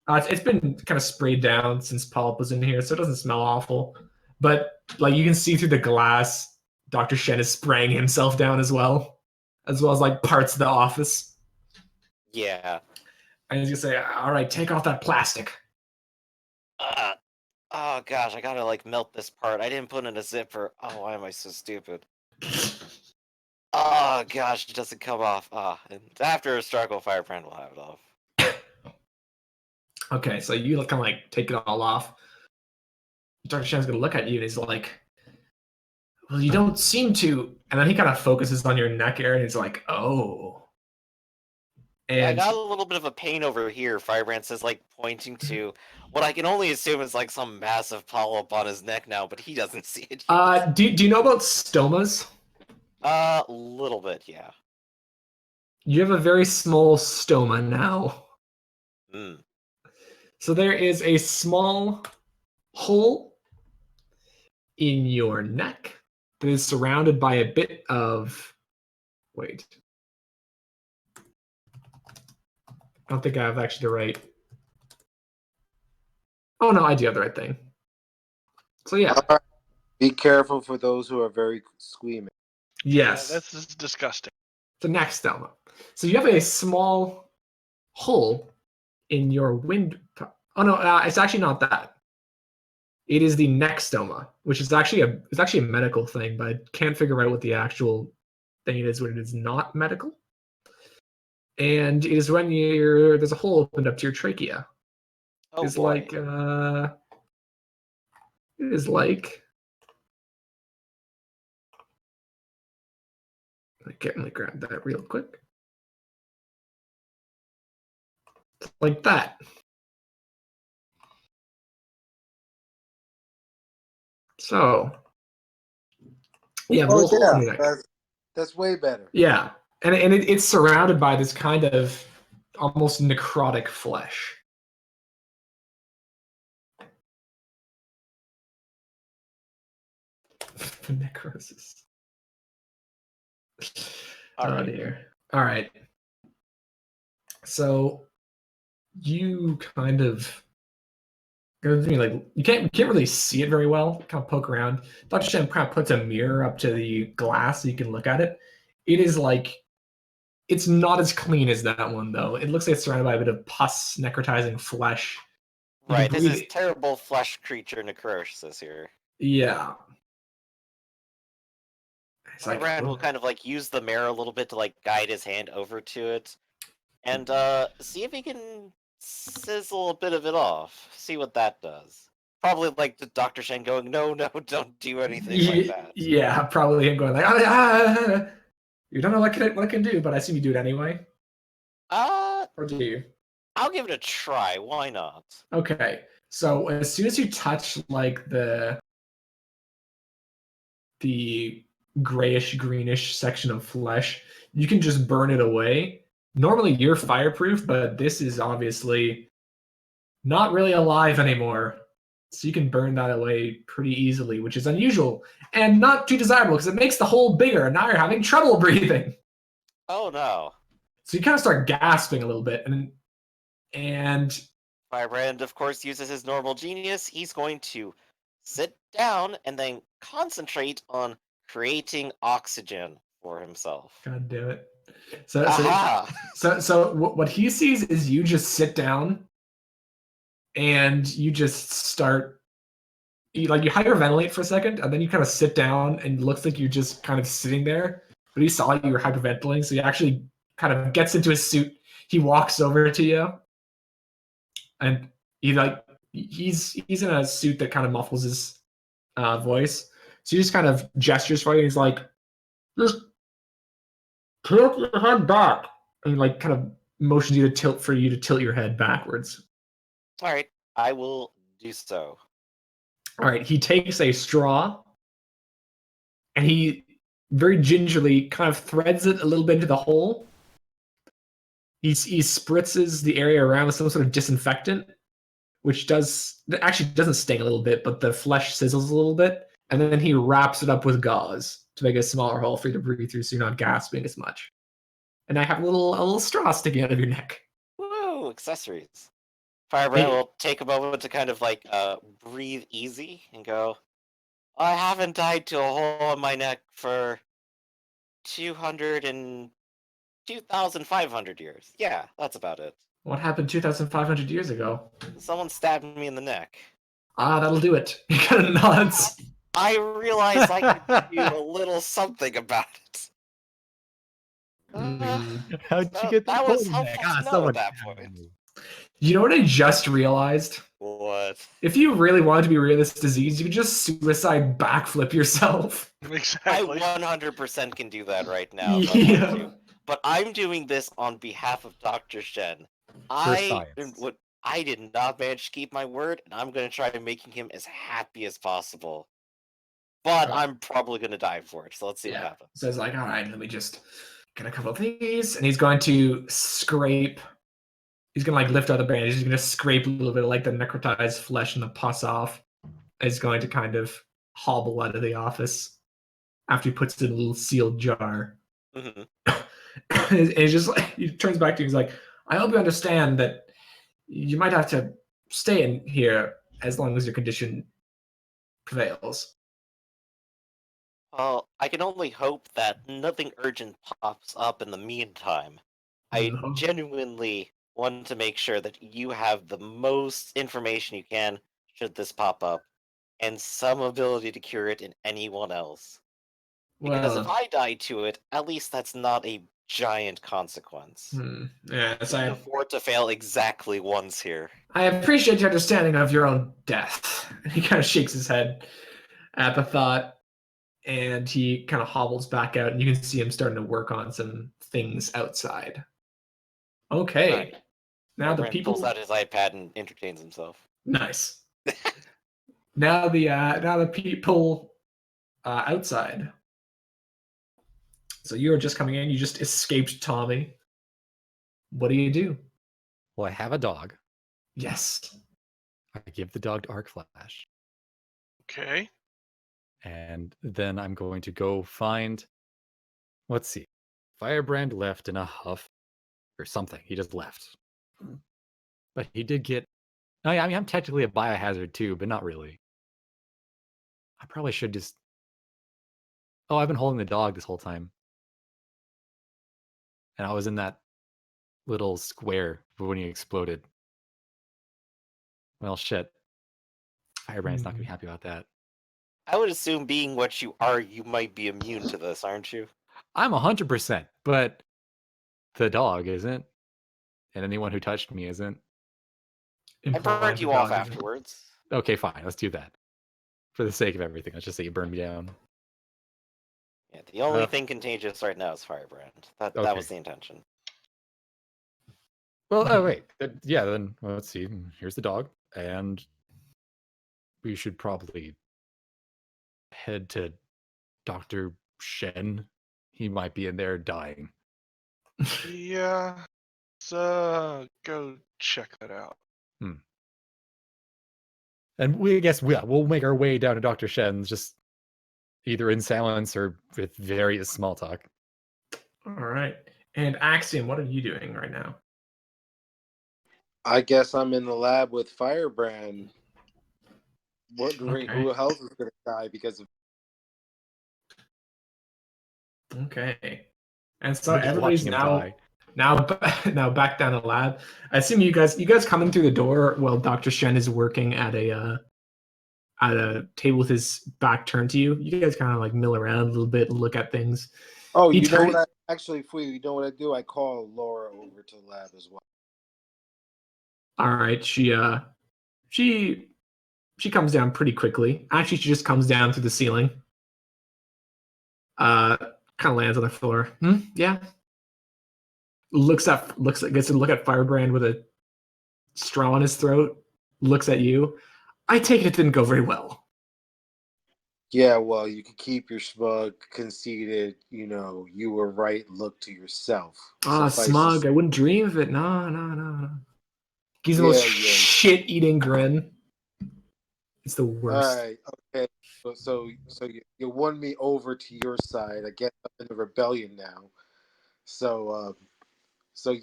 It's been kind of sprayed down since Polyp was in here, so it doesn't smell awful. But like you can see through the glass, Dr. Shen is spraying himself down as well as like parts of the office. Yeah. And he's gonna say, "All right, take off that plastic." Oh gosh, I gotta like melt this part. I didn't put in a zipper. Oh, why am I so stupid? Oh gosh, it doesn't come off. And after a struggle, Firebrand will have it off. Okay, so you kind of like take it all off. Dr. Shen's gonna look at you and he's like, "Well, you don't seem to." And then he kind of focuses on your neck area and he's like, "Oh." And Yeah, I got a little bit of a pain over here, Firebrand says, like, pointing to what I can only assume is, like, some massive polyp on his neck now, but he doesn't see it yet. do you know about stomas? A little bit, yeah. You have a very small stoma now. Mm. So there is a small hole in your neck that is surrounded by a bit of... Wait. I don't think I have actually the right... Oh, no, I do have the right thing. So, yeah. Be careful for those who are very squeamish. Yes. Yeah, this is disgusting. The neck stoma. So you have a small hole in your wind... Oh, no, it's actually not that. It is the neck stoma, which is actually a medical thing, but I can't figure out what the actual thing it is when it is not medical. And it is when there's a hole opened up to your trachea. Oh, It's boy. like it is like let me grab that real quick. Like that. So yeah, Oh, hole in your neck. That's way better. Yeah, and it's surrounded by this kind of almost necrotic flesh. Necrosis. All right. Dear. All right. So you kind of like you can't really see it very well. Kind of poke around. Dr. Shen kind of puts a mirror up to the glass so you can look at it. It is like it's not as clean as that one though. It looks like it's surrounded by a bit of pus, necrotizing flesh. Right, this is terrible flesh creature necrosis here. Yeah. Firebrand will kind of like use the mirror a little bit to like guide his hand over to it, and see if he can sizzle a bit of it off. See what that does. Probably like the Dr. Shen going, no, don't do anything like that. Yeah, probably him going like, you don't know what it can do, but I assume you do it anyway. Or do you? I'll give it a try. Why not? Okay. So as soon as you touch like the grayish greenish section of flesh, you can just burn it away. Normally you're fireproof, but this is obviously not really alive anymore. So you can burn that away pretty easily, which is unusual and not too desirable because it makes the hole bigger and now you're having trouble breathing. Oh no. So you kind of start gasping a little bit and Firebrand, of course, uses his normal genius. He's going to sit down and then concentrate on creating oxygen for himself. God damn it. So Aha! So what he sees is you just sit down and you just start you hyperventilate for a second and then you kind of sit down and it looks like you're just kind of sitting there, but he saw you were hyperventilating, so he actually kind of gets into his suit. He walks over to you and he's in a suit that kind of muffles his voice, so he just kind of gestures for you. He's like, just tilt your head back, and he like kind of motions you to tilt your head backwards. All right, I will do so. All right, he takes a straw and he very gingerly kind of threads it a little bit into the hole. He spritzes the area around with some sort of disinfectant, which actually doesn't sting a little bit, but the flesh sizzles a little bit. And then he wraps it up with gauze to make a smaller hole for you to breathe through so you're not gasping as much. And I have a little straw sticking out of your neck. Woo, accessories. Firebrand will take a moment to kind of like breathe easy and go, I haven't died to a hole in my neck for 2,500 years. Yeah, that's about it. What happened 2,500 years ago? Someone stabbed me in the neck. That'll do it. He kind of nods. I realized I could do a little something about it. How'd you get that the was hole in helpful your neck? to know Someone at that stabbed point. me. You know what I just realized? What? If you really wanted to be rid of this disease, you could just suicide backflip yourself. Exactly. I 100% can do that right now. If I want Yeah. to. But I'm doing this on behalf of Dr. Shen. science. I did not manage to keep my word, and I'm going to try making him as happy as possible. But I'm probably going to die for it, so let's see what happens. So it's like, all right, let me just get a couple of these. And he's going to scrape. He's going to like lift out the bandage. He's going to scrape a little bit of like the necrotized flesh and the pus off. He's going to kind of hobble out of the office after he puts it in a little sealed jar. Mm-hmm. And he's just like, he turns back to you. He's like, I hope you understand that you might have to stay in here as long as your condition prevails. Well, I can only hope that nothing urgent pops up in the meantime. I No. genuinely want to make sure that you have the most information you can should this pop up, and some ability to cure it in anyone else. Because if I die to it, at least that's not a giant consequence. Yes, I can afford to fail exactly once here. I appreciate your understanding of your own death. And he kind of shakes his head at the thought, and he kind of hobbles back out, and you can see him starting to work on some things outside. Okay. Right. Now the Brand people pulls out his iPad and entertains himself. Nice. Now the people outside. So you were just coming in, you just escaped Tommy. What do you do? Well, I have a dog. Yes. I give the dog to Arc Flash. Okay. And then I'm going to go find, let's see, Firebrand left in a huff or something. He just left. But he did get, I mean, I'm technically a biohazard too, but not really. I probably should just, oh, I've been holding the dog this whole time. And I was in that little square when he exploded. Well, shit. Firebrand's not going to be happy about that. I would assume, being what you are, you might be immune to this, aren't you? I'm 100%, but the dog isn't. And anyone who touched me isn't. I burned you off afterwards. Okay, fine. Let's do that. For the sake of everything, let's just say you burn me down. Yeah, the only Uh, thing contagious right now is Firebrand. That Okay. was the intention. Well, oh wait. Yeah, then let's see. Here's the dog, and we should probably head to Dr. Shen. He might be in there dying. Yeah. So go check that out. And we guess we'll make our way down to Dr. Shen's, just either in silence or with various small talk. All right. And Axiom, what are you doing right now? I guess I'm in the lab with Firebrand, wondering Okay. who else is going to die because of. Okay. And so We're just everybody's watching him die. now back down the lab. I assume you guys coming through the door while Dr. Shen is working at a table with his back turned to you. You guys kind of like mill around a little bit and look at things. Oh, He you know turned- what? You know what I do? I call Laura over to the lab as well. All right, she comes down pretty quickly. Actually, she just comes down through the ceiling. Kind of lands on the floor. Yeah. Gets to look at Firebrand with a straw in his throat. Looks at you. I take it didn't go very well. Yeah, well, you can keep your smug, conceited, you were right look to yourself. Suffice to Smug. say- I wouldn't dream of it. No. Gives the most Yeah. shit-eating grin. It's the All worst. right, okay. So you won me over to your side. I guess I'm in the rebellion now. So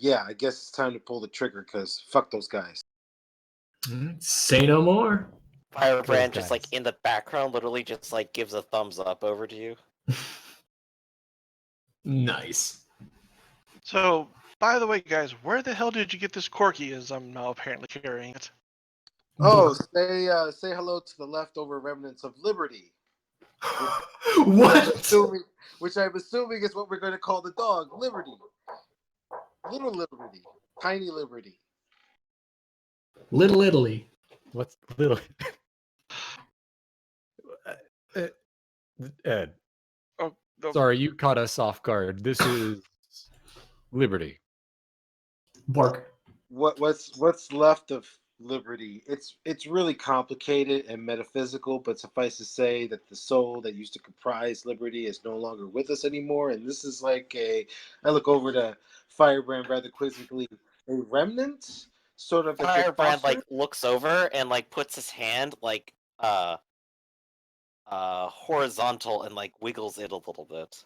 yeah, I guess it's time to pull the trigger because fuck those guys. Say no more. Firebrand Those just like guys. in the background, literally just like gives a thumbs up over to you. Nice. So, by the way, guys, where the hell did you get this corky? As I'm now apparently carrying it. Oh, say hello to the leftover remnants of liberty. What? Which I'm assuming is what we're going to call the dog, Liberty. Little Liberty, tiny Liberty. Little Italy. What's little? Ed, Oh, sorry, you caught us off guard. This is Liberty. Bark. What's left of liberty? It's really complicated and metaphysical, but suffice to say that the soul that used to comprise liberty is no longer with us anymore. And this is like I look over to Firebrand rather quizzically, a remnant, sort of a Firebrand imposter? like looks over and like puts his hand like horizontal and like wiggles it a little bit.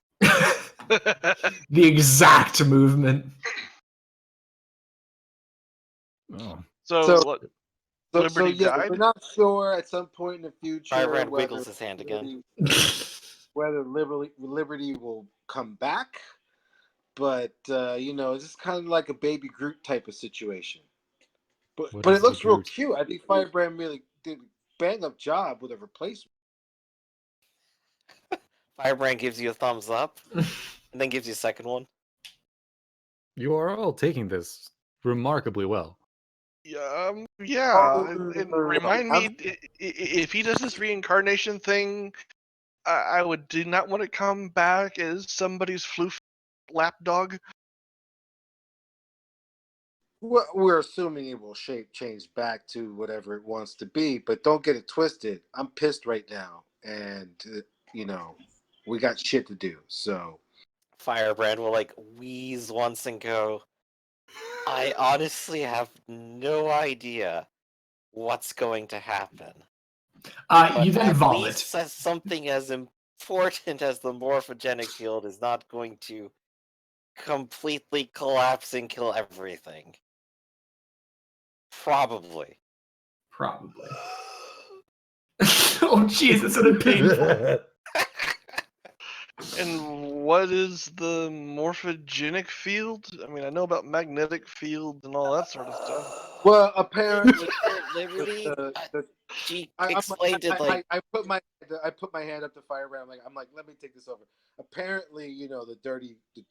The exact movement. Oh, so what? So Liberty yeah, died? we're not sure at some point in the future Firebrand whether wiggles his hand again. liberty will come back, but it's just kind of like a baby Groot type of situation. What But is it the looks real Groot? cute. I think Firebrand really did a bang up job with a replacement. Firebrand gives you a thumbs up and then gives you a second one. You are all taking this remarkably well. Yeah. Oh, And remind me, if he does this reincarnation thing, I do not want to come back as somebody's floof lapdog. We're assuming it will change back to whatever it wants to be, but don't get it twisted. I'm pissed right now, and we got shit to do. So Firebrand will like wheeze once and go, I honestly have no idea what's going to happen. You then At vomit. least as something as important as the morphogenic field is not going to completely collapse and kill everything. Probably. Probably. Oh, jeez, that's sort of painful. And what is the morphogenic field? I mean, I know about magnetic fields and all that sort of stuff. well, apparently, Liberty, the she I, explained it like I put my hand up to Firebrand. I'm like, let me take this over. Apparently, the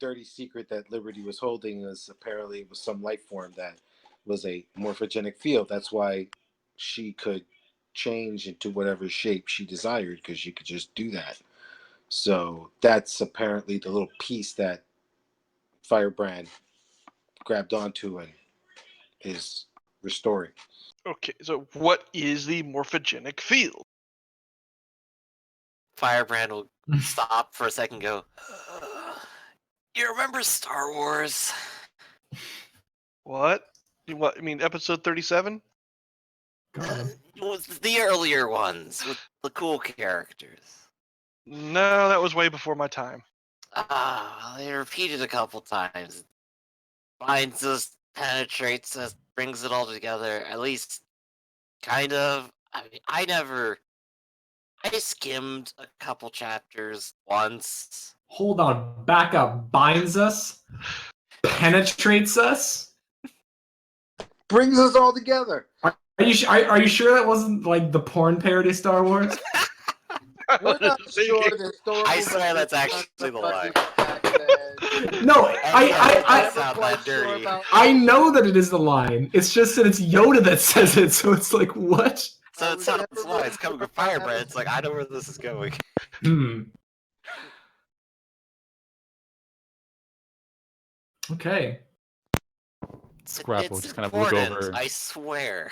dirty secret that Liberty was holding was apparently some life form that was a morphogenic field. That's why she could change into whatever shape she desired because she could just do that. So that's apparently the little piece that Firebrand grabbed onto and is restoring. Okay, so what is the morphogenic field? Firebrand will stop for a second and go, you remember Star Wars? What? What? I mean, episode 37? God. It was the earlier ones with the cool characters. No, that was way before my time. They repeated a couple times. Binds us, penetrates us, brings it all together. At least, kind of. I mean, I skimmed a couple chapters once. Hold on, back up. Binds us, penetrates us. Brings us all together. Are you sure that wasn't like the porn parody Star Wars? We're not sure the story. I swear that's actually the line. No, That sound that dirty. I know that it is the line. It's just that it's Yoda that says it, so it's like, what? So it sounds like it's coming from Firebrand. It's like, I know where this is going. Okay. Scrap will It's just kind of look important, over. I swear.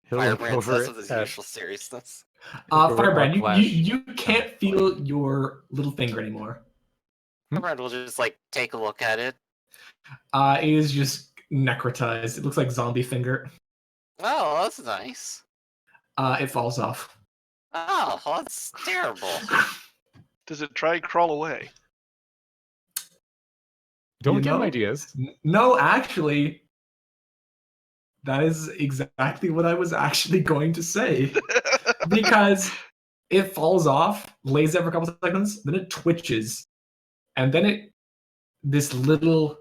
He'll look Firebrand over says with his at- usual seriousness. over Firebrand, Flash. you can't feel your little finger anymore. Firebrand will just like take a look at it. It is just necrotized. It looks like zombie finger. Oh, that's nice. It falls off. Oh, that's terrible. Does it try and crawl away? Don't You give him know? ideas. No, actually, that is exactly what I was actually going to say. Because it falls off, lays there for a couple seconds, then it twitches, and then this little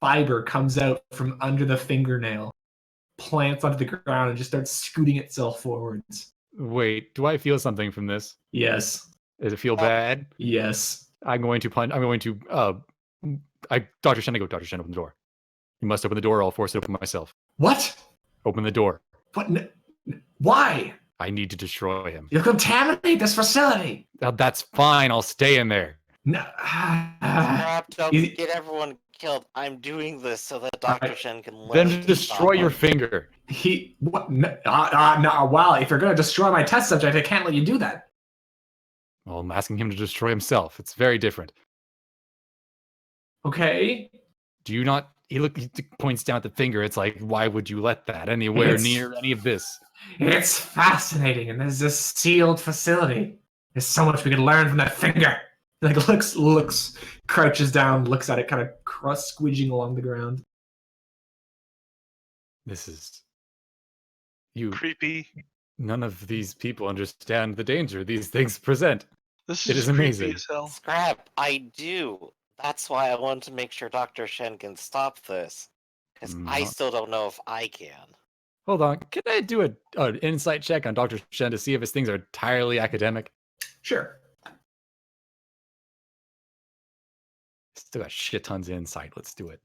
fiber comes out from under the fingernail, plants onto the ground, and just starts scooting itself forwards. Wait, do I feel something from this? Yes. Does it feel bad? Yes. I'm going to Dr. Shen, Dr. Shen, open the door. You must open the door or I'll force it open myself. What? Open the door. What? Why? I need to destroy him. You'll contaminate this facility. That's fine. I'll stay in there. No. Crap, don't Easy- get everyone killed. I'm doing this so that Dr. Shen can learn. Then to destroy stop your him. finger. What? No, well, if you're going to destroy my test subject, I can't let you do that. Well, I'm asking him to destroy himself. It's very different. Okay. Do you not? He points down at the finger. It's like, why would you let that anywhere It's- near any of this? It's fascinating, and there's this sealed facility. There's so much we can learn from that finger. Like looks, crouches down, looks at it, kind of squidging along the ground. This is you. Creepy. None of these people understand the danger these things present. This It is is amazing. creepy as hell. Scrap, I do. That's why I wanted to make sure Dr. Shen can stop this. Because I Not- still don't know if I can. Hold on. Can I do an insight check on Dr. Shen to see if his things are entirely academic? Sure. Still got shit tons of insight. Let's do it.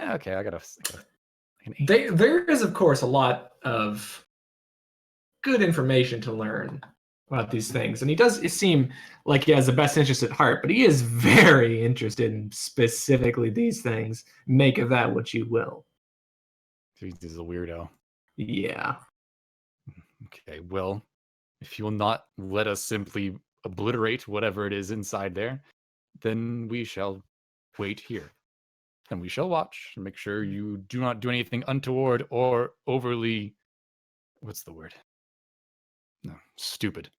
Okay, I got an 8. There is, of course, a lot of good information to learn about these things, and he does seem like he has the best interest at heart, but he is very interested in specifically these things. Make of that what you will. He's a weirdo. Yeah. Okay, well, if you will not let us simply obliterate whatever it is inside there, then we shall wait here. And we shall watch and make sure you do not do anything untoward or overly, what's the word? No, stupid.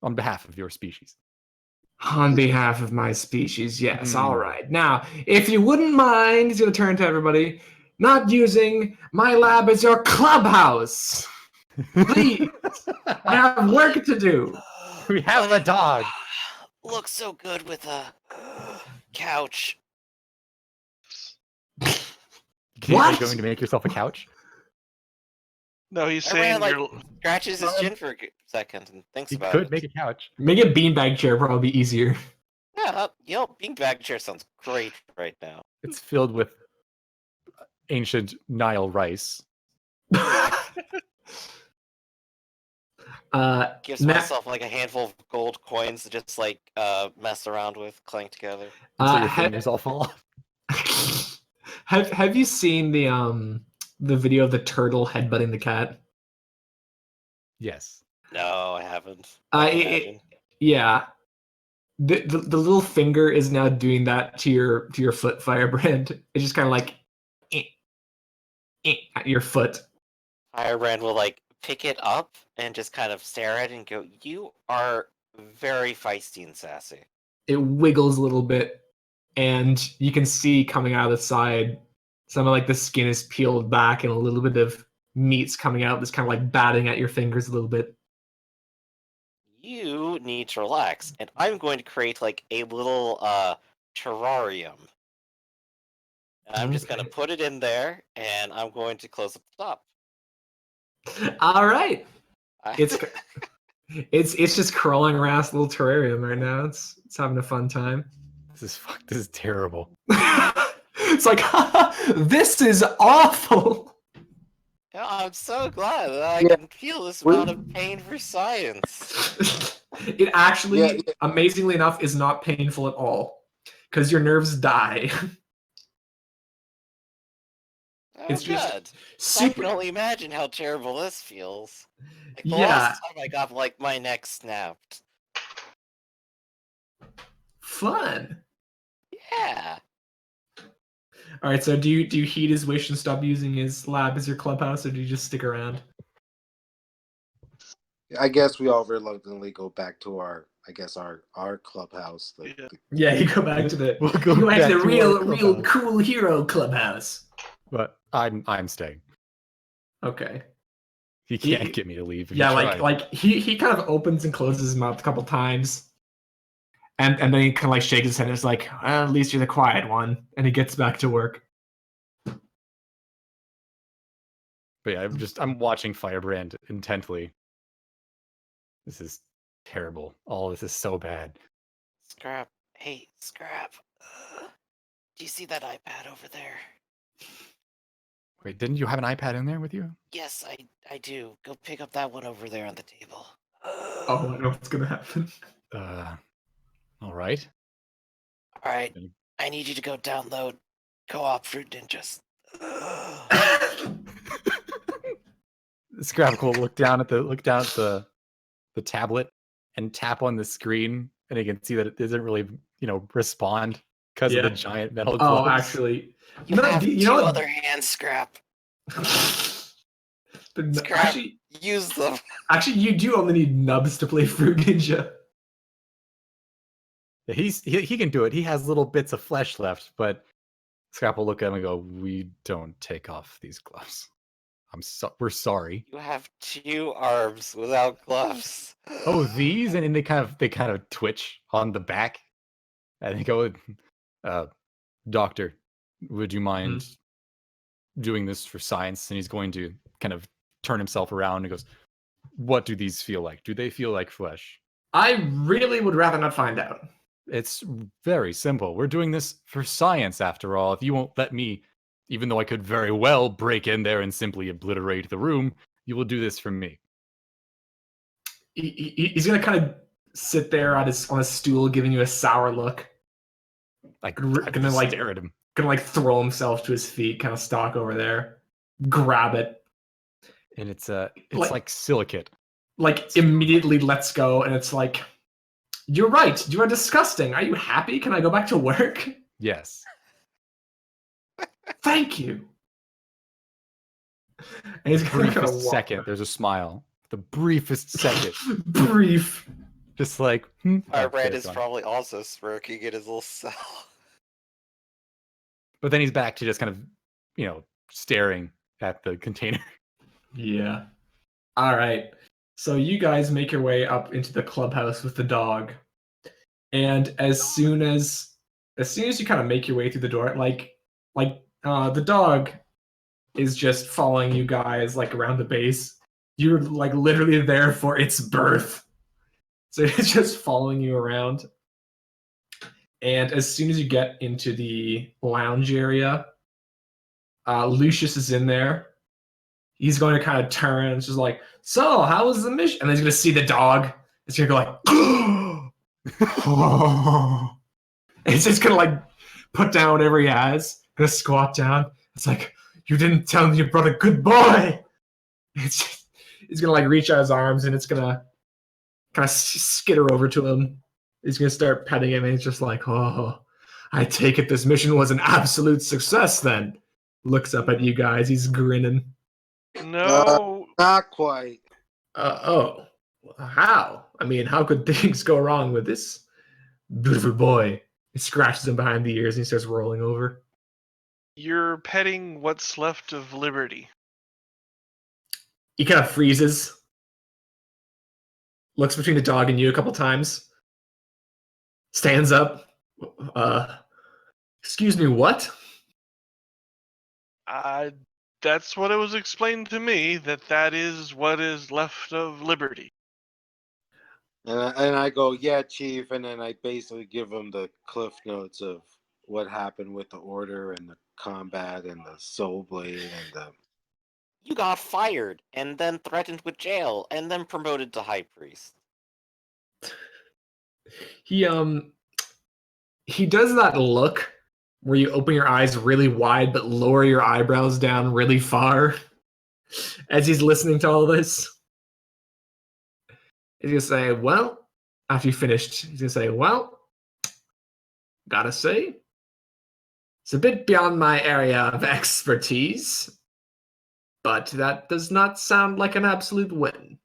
On behalf of your species. On behalf of my species, yes. Mm. All right. Now, if you wouldn't mind, he's going to turn to everybody, not using my lab as your clubhouse. Please. I have work to do. We have a dog. Looks so good with a couch. Are What? you going to make yourself a couch? No, he's Everyone, saying like, you're. scratches his chin for a second and thinks You about could it. make a couch. Make a beanbag chair probably be easier. Yeah, beanbag chair sounds great right now. It's filled with ancient Nile rice. Gives Matt, myself like a handful of gold coins to just like mess around with, clank together. Until your ha- fingers all fall off. have you seen the video of the turtle headbutting the cat? Yes. No, I haven't. Uh, I it- imagine. Yeah. The little finger is now doing that to your foot, Firebrand. It's just kind of like at your foot. Firebrand will like pick it up and just kind of stare at it and go, "You are very feisty and sassy." It wiggles a little bit, and you can see coming out of the side, some of like the skin is peeled back, and a little bit of meat's coming out. That's kind of like batting at your fingers a little bit. You need to relax, and I'm going to create like a little terrarium. And I'm just gonna Okay. put it in there, and I'm going to close up the top. All right. I- It's just crawling around this little terrarium right now. It's having a fun time. This is terrible. It's like this is awful. Yeah, I'm so glad that I Yeah. can feel this amount of pain for science. It actually, Yeah. amazingly enough, is not painful at all because your nerves die. Oh, It's just good. I can super. only imagine how terrible this feels. Like the Yeah. last time I got like my neck snapped. Fun. Yeah. All right. So do you heed his wish and stop using his lab as your clubhouse, or do you just stick around? I guess we all reluctantly go back to our clubhouse. Yeah. Yeah, you go back to the We'll you go go back to the our real clubhouse. cool hero clubhouse. But I'm staying. Okay. He can't get me to leave. if Yeah, he like tried. he kind of opens and closes his mouth a couple times, and then he kind of like shakes his head and is like, well, "At least you're the quiet one," and he gets back to work. But yeah, I'm watching Firebrand intently. This is terrible. All this is so bad. Scrap. Hey, Scrap. Do you see that iPad over there? Wait, didn't you have an iPad in there with you? Yes, I do. Go pick up that one over there on the table. Oh, I know what's gonna happen. All right. All right. Okay. I need you to go download Co-op Fruit Ninjas. Scrap will look down at the tablet and tap on the screen, and you can see that it doesn't really respond because of the Yeah. giant metal Oh, gloves. actually, You no, have you two know what? other hands, Scrap. But Scrap. Use them. actually, you do only need nubs to play Fruit Ninja. Yeah, he can do it. He has little bits of flesh left, but Scrap will look at him and go, "We don't take off these gloves. We're sorry." You have two arms without gloves. Oh, these, and then they kind of twitch on the back, and they go, "Doctor, would you mind doing this for science?" And he's going to kind of turn himself around and goes, "What do these feel like? Do they feel like flesh?" I really would rather not find out. It's very simple. We're doing this for science, after all. If you won't let me, even though I could very well break in there and simply obliterate the room, you will do this for me. He's gonna kind of sit there on his stool, giving you a sour look. I Gonna just like stare at him. gonna like throw himself to his feet, kind of stalk over there, grab it, And it's Like- like silicate. like immediately lets go, and it's like, you're right. You are disgusting. Are you happy? Can I go back to work? Yes. Thank you. And he's gonna kind Briefest of walk second, there's a smile. The briefest second. brief. Just like, Firebrand okay, is gone. probably also smirking in his little cell. But then he's back to just kind of, staring at the container. Yeah. All right. So you guys make your way up into the clubhouse with the dog, and as soon as you kind of make your way through the door, the dog is just following you guys like around the base. You're like literally there for its birth, so it's just following you around. And as soon as you get into the lounge area, Lucius is in there, he's going to kind of turn and it's just like, so how was the mission? And then he's going to see the dog. It's going to go like, it's just going to like put down whatever he has, going to squat down. It's like, you didn't tell me you brought a good boy. It's just, he's going to like reach out his arms and it's going to kind of skitter over to him. He's going to start petting him and he's just like, oh, I take it this mission was an absolute success then. Looks up at you guys. He's grinning. No. Not quite. Oh, how? I mean, how could things go wrong with this beautiful boy? He scratches him behind the ears and he starts rolling over. You're petting what's left of liberty. He kind of freezes, looks between the dog and you a couple times, stands up. Excuse me, what? That's what it was explained to me, that is what is left of liberty. And I go, yeah, Chief, and then I basically give him the cliff notes of what happened with the Order and the combat and the Soul Blade and the... You got fired, and then threatened with jail, and then promoted to High Priest. He does that look where you open your eyes really wide but lower your eyebrows down really far as he's listening to all this. He's gonna say, well, after you finished, he's gonna say, well, gotta say, it's a bit beyond my area of expertise, but that does not sound like an absolute win.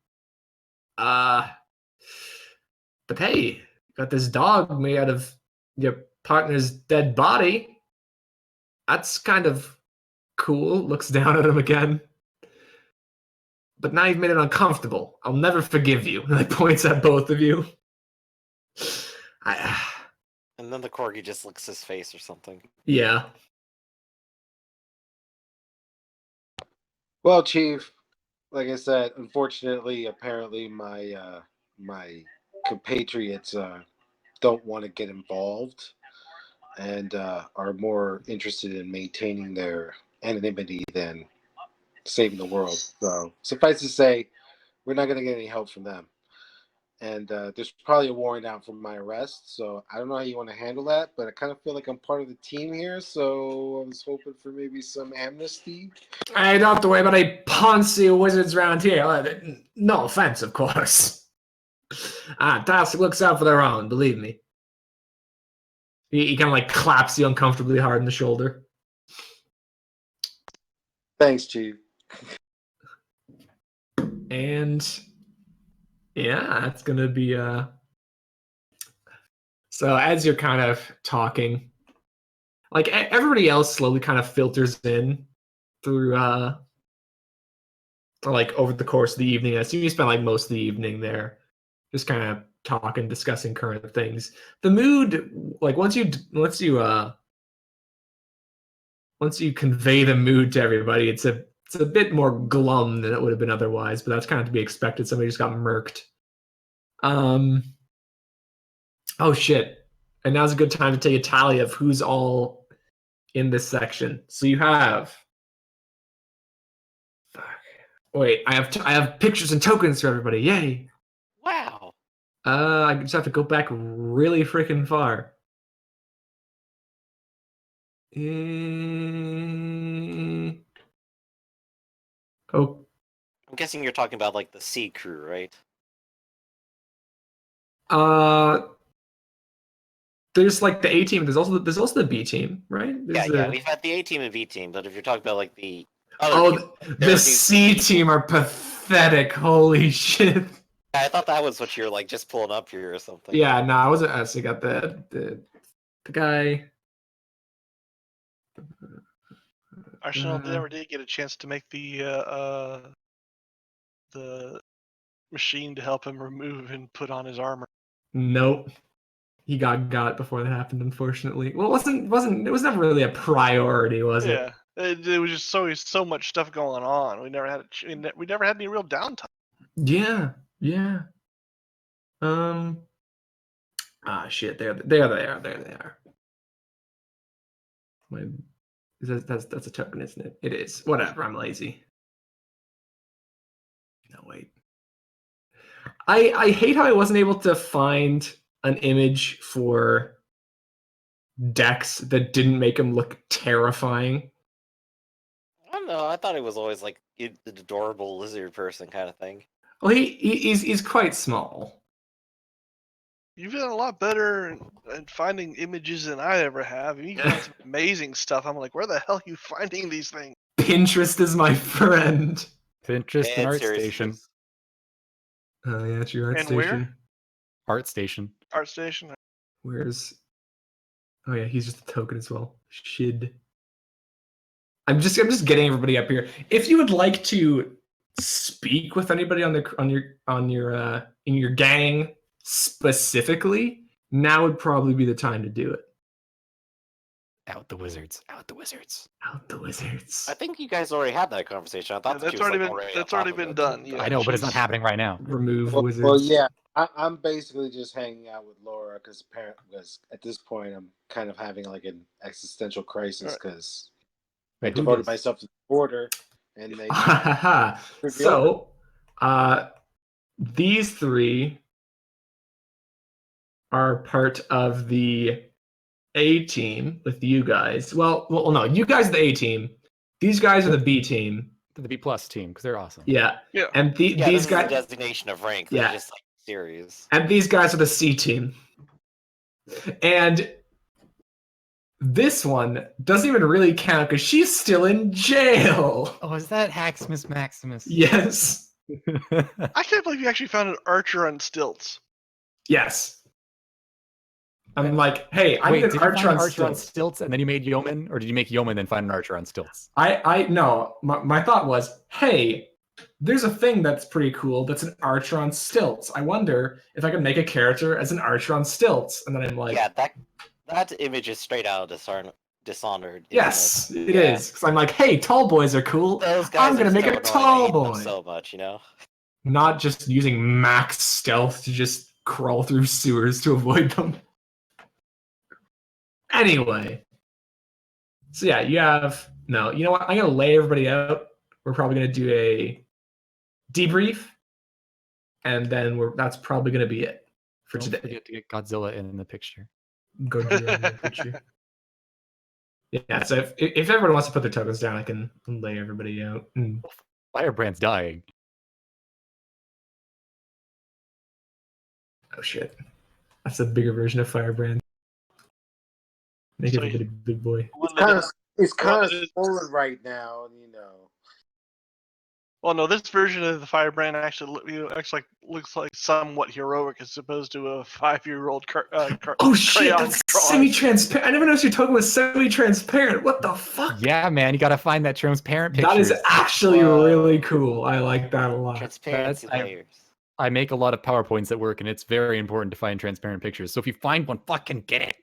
But hey, you got this dog made out of your partner's dead body. That's kind of cool. Looks down at him again. But now you've made it uncomfortable. I'll never forgive you. And he points at both of you. And then the corgi just licks his face or something. Yeah. Well, Chief, like I said, unfortunately, apparently my my compatriots don't want to get involved and are more interested in maintaining their anonymity than saving the world. So suffice to say, we're not going to get any help from them. And there's probably a warrant out for my arrest. So I don't know how you want to handle that, but I kind of feel like I'm part of the team here. So I was hoping for maybe some amnesty. I don't have to worry about any Ponzi wizards around here. No offense, of course. Task looks out for their own, believe me. He kind of like claps you uncomfortably hard in the shoulder. Thanks, Chief. And yeah, that's gonna be so as you're kind of talking, like everybody else slowly kind of filters in through like over the course of the evening. I assume you spend like most of the evening there, just kind of talking, discussing current things. The mood, like once you convey the mood to everybody, it's a bit more glum than it would have been otherwise, but that's kind of to be expected. Somebody just got murked. Oh shit. And now's a good time to take a tally of who's all in this section. So you have... Wait, I have pictures and tokens for everybody. Yay. Wow. I just have to go back really freaking far. Oh, I'm guessing you're talking about like the C crew, right? there's like the A team. There's also the B team, right? Yeah, we've had the A team and B team, but if you're talking about like the the C team are pathetic. Holy shit. I thought that was what you're like just pulling up here or something. Yeah, no, I wasn't actually got the guy. Arsenal never did get a chance to make the machine to help him remove and put on his armor. Nope. He got before that happened, unfortunately. Well, it was never really a priority, was it? Yeah, it was just so much stuff going on. We never had any real downtime. Yeah. Shit. There they are. That's a token, isn't it? It is. Whatever. I'm lazy. No, wait. I hate how I wasn't able to find an image for Dex that didn't make him look terrifying. I don't know. I thought it was always like an adorable lizard person kind of thing. Well, he's quite small. You've done a lot better at finding images than I ever have. And you find some amazing stuff. I'm like, where the hell are you finding these things? Pinterest is my friend. Pinterest and seriously, ArtStation. Oh yeah, it's your And ArtStation. where? ArtStation. ArtStation. Where's? Oh yeah, he's just a token as well. Shid. I'm just getting everybody up here. If you would like to speak with anybody on in your gang specifically, now would probably be the time to do it. Out the wizards. Out the wizards. Out the wizards. I think you guys already had that conversation. I thought that that's she was, already like, been on that's top already of been it. done. Yeah, I know, but it's not she's- happening right now. Remove Well, wizards. yeah, I'm basically just hanging out with Laura because at this point I'm kind of having like an existential crisis because I Wait, who devoted does? myself to the border, and they So, these three are part of the A team with you guys. Well, no, you guys are the A team. These guys are the B team. The B plus team, because they're awesome. Yeah. Yeah. And Yeah, this these is guys a designation of rank. They're Yeah. just like series. and these guys are the C team. And this one doesn't even really count because she's still in jail. Oh, is that Haxmus Maximus? Yes. I can't believe you actually found an archer on stilts. Yes. I'm like, hey, I'm Wait, an did you archer find on an archer on stilts. stilts and then you made yeoman, or did you make yeoman then find an archer on stilts? I no, my thought was, hey, there's a thing that's pretty cool that's an archer on stilts. I wonder if I can make a character as an archer on stilts. And then I'm like, Yeah, that image is straight out of Dishonored. isn't yes, it? it is. Because I'm like, hey, tall boys are cool. Those guys I'm gonna are make so a annoying. tall I hate them boy. so much, you know. Not just using max stealth to just crawl through sewers to avoid them. Anyway. So yeah, you know what? I'm gonna lay everybody out. We're probably gonna do a debrief, and then that's probably gonna be it for Don't today. forget to get Godzilla in the picture. Go do the picture. Yeah, so if everyone wants to put their tokens down, I can lay everybody out. Firebrand's dying. Oh shit. That's a bigger version of Firebrand. Make So everybody big boy. it's kind of swollen right now, and you know. Well, no, this version of the Firebrand actually looks like somewhat heroic as opposed to a 5-year-old Oh shit, crayon that's drawing. semi-transparent. I never noticed your token was semi-transparent. What the fuck? Yeah, man, you gotta find that transparent picture. That is actually Whoa. really cool. I like that a lot. Transparency That's- layers. I make a lot of PowerPoints that work, and it's very important to find transparent pictures. So if you find one, fucking get it.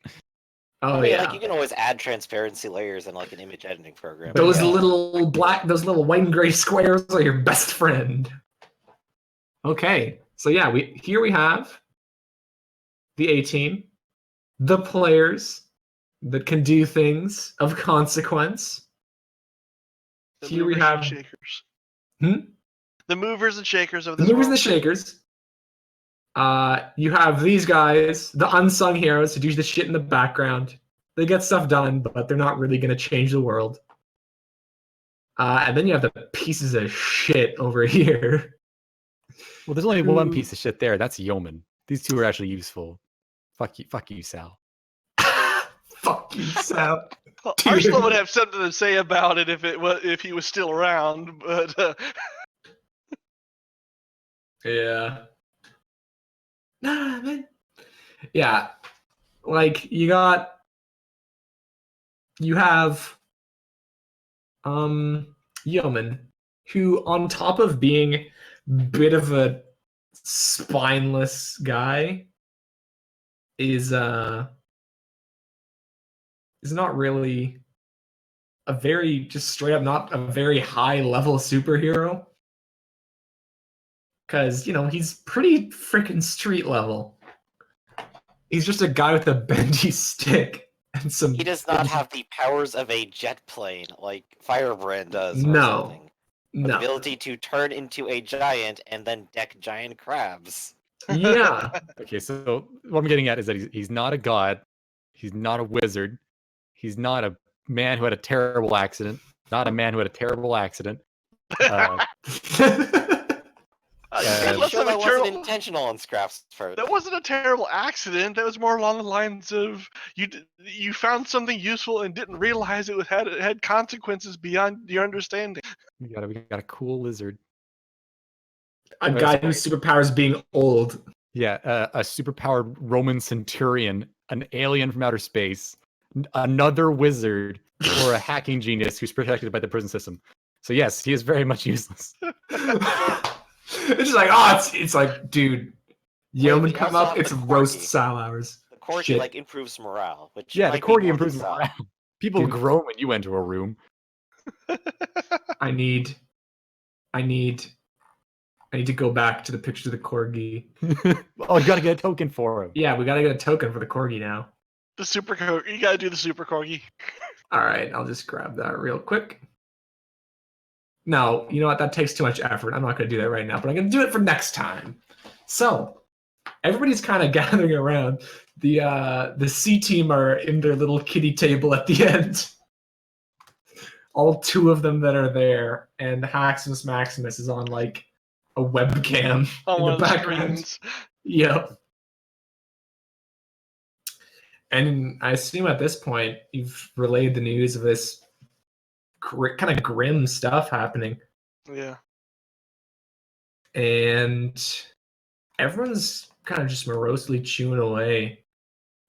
Oh I mean, yeah. like you can always add transparency layers in like an image editing program. Those Yeah. little white and gray squares are your best friend. Okay, so yeah, we have the A team, the players that can do things of consequence. The Here we movers and have shakers. Hmm? The movers and shakers of the this movers and the world. shakers. You have these guys, the unsung heroes who do the shit in the background. They get stuff done, but they're not really going to change the world. And then you have the pieces of shit over here. Well, there's only one piece of shit there. That's yeoman. These two are actually useful. Fuck you, Sal. Fuck you, Sal. Well, Dude. Ursula would have something to say about it if he was still around, but Yeah. Nah, man. Yeah. Like you have Yeoman, who on top of being a bit of a spineless guy is not really a very just straight up not a very high level superhero. Cause he's pretty freaking street level. He's just a guy with a bendy stick and some. He does not have the powers of a jet plane like Firebrand does. Or No. something. The No. ability to turn into a giant and then deck giant crabs. Yeah. Okay, so what I'm getting at is that he's not a god. He's not a wizard. He's not a man who had a terrible accident. Not a man who had a terrible accident. Uh, I'm Let's sure have a that wasn't terrible- intentional on Scraps' part. That wasn't a terrible accident. That was more along the lines of you found something useful and didn't realize it had consequences beyond your understanding. we got a cool lizard. A guy whose superpower is being old. Yeah, a superpowered Roman centurion, an alien from outer space, another wizard, or a hacking genius who's protected by the prison system. So yes, he is very much useless. It's just like, it's like, dude, yeoman we come also up, have it's the roast corgi. style hours. The corgi Shit. like improves morale, which Yeah, the might be corgi more improves than morale. People Dude. groan when you enter a room. I need to go back to the picture of the corgi. Oh, you gotta get a token for him. Yeah, we gotta get a token for the corgi now. The super corgi. You gotta do the super corgi. All right, I'll just grab that real quick. No, you know what? That takes too much effort. I'm not gonna do that right now, but I'm gonna do it for next time. So, everybody's kind of gathering around. The C team are in their little kiddie table at the end. All two of them that are there, and Haximus Maximus is on like a webcam On in one the of the background. screens. Yep. And I assume at this point you've relayed the news of this kind of grim stuff happening, Yeah. and everyone's kind of just morosely chewing away.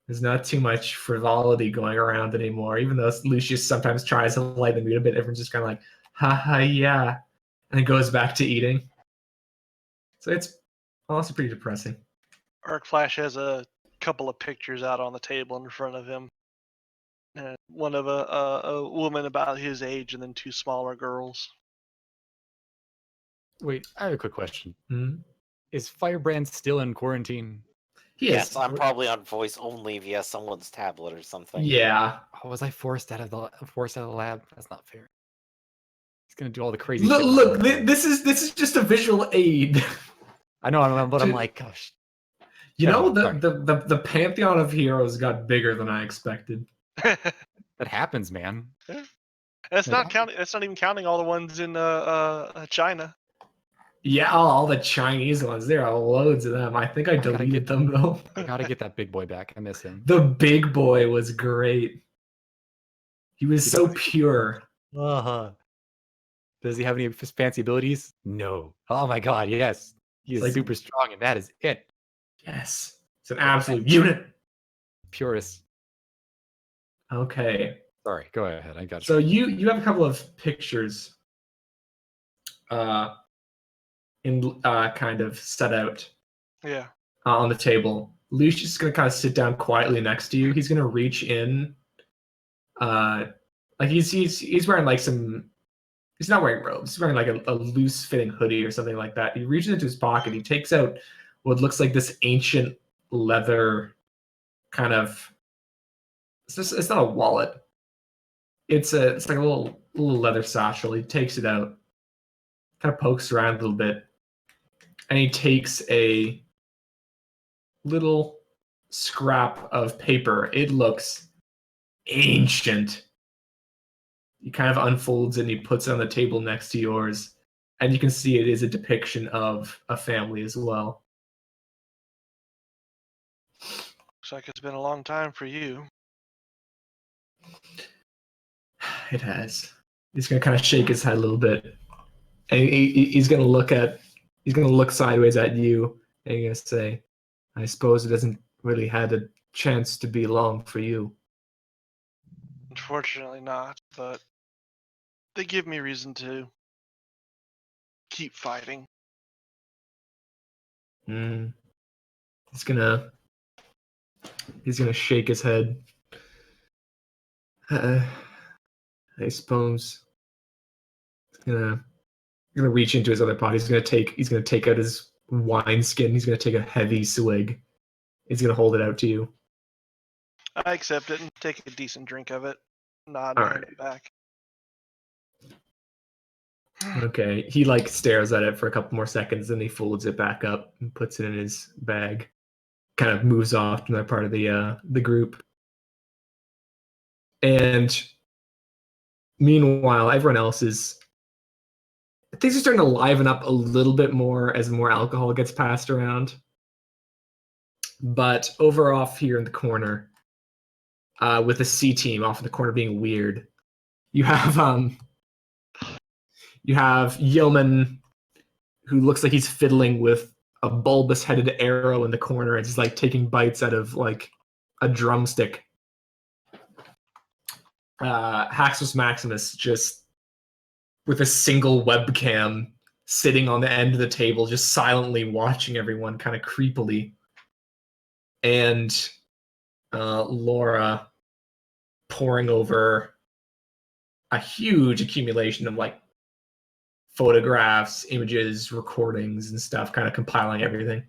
There's not too much frivolity going around anymore, even though Lucius sometimes tries to lighten the mood a bit. Everyone's just kind of like, haha, yeah, and goes back to eating. So it's honestly pretty depressing. Arc Flash has a couple of pictures out on the table in front of him. One of a woman about his age, and then two smaller girls. Wait, I have a quick question. Hmm? Is Firebrand still in quarantine? He Yes, is. I'm probably on voice only via someone's tablet or something. Yeah. Oh, was I forced out of the lab? That's not fair. He's gonna do all the crazy Look, shit. look, this is just a visual aid. I know, but I'm like, gosh. You Yeah, know, sorry. the pantheon of heroes got bigger than I expected. That happens, man. That's Yeah. not counting. That's not even counting all the ones in China. Yeah, all the Chinese ones. There are loads of them. I think I gotta deleted get- them though. I gotta get that big boy back. I miss him. The big boy was great. He was He so does- pure. Uh-huh. Does he have any fancy abilities? No. Oh my god, yes. He is Like- super strong, and that is it. Yes, it's an absolute unit. Purist. Okay, Sorry, go ahead. I got so you. you have a couple of pictures, kind of set out Yeah. on the table. Lucius is gonna kind of sit down quietly next to you. He's gonna reach in, like he's wearing like some. He's not wearing robes. He's wearing like a loose fitting hoodie or something like that. He reaches into his pocket. He takes out what looks like this ancient leather kind of. It's not a wallet. It's like a little leather satchel. He takes it out, kind of pokes around a little bit, and he takes a little scrap of paper. It looks ancient. He kind of unfolds it and he puts it on the table next to yours, and you can see it is a depiction of a family as well. Looks like it's been a long time for you. It has. He's gonna kind of shake his head a little bit, and he's gonna look sideways at you, and he's gonna say, "I suppose it hasn't really had a chance to be long for you." Unfortunately not, but they give me reason to keep fighting. He's gonna shake his head. I suppose. He's gonna reach into his other pocket. He's gonna take out his wine skin. He's gonna take a heavy swig. He's gonna hold it out to you. I accept it and take a decent drink of it. Nod All and hand right. it back. Okay. He like stares at it for a couple more seconds, then he folds it back up and puts it in his bag. Kind of moves off to another part of the group. And meanwhile, everyone else is things are starting to liven up a little bit more as more alcohol gets passed around. But over off here in the corner, with the C team off in the corner being weird, you have Yeoman, who looks like he's fiddling with a bulbous-headed arrow in the corner and he's like taking bites out of like a drumstick. Haxus Maximus just with a single webcam sitting on the end of the table, just silently watching everyone kind of creepily. And Laura poring over a huge accumulation of like photographs, images, recordings, and stuff, kind of compiling everything.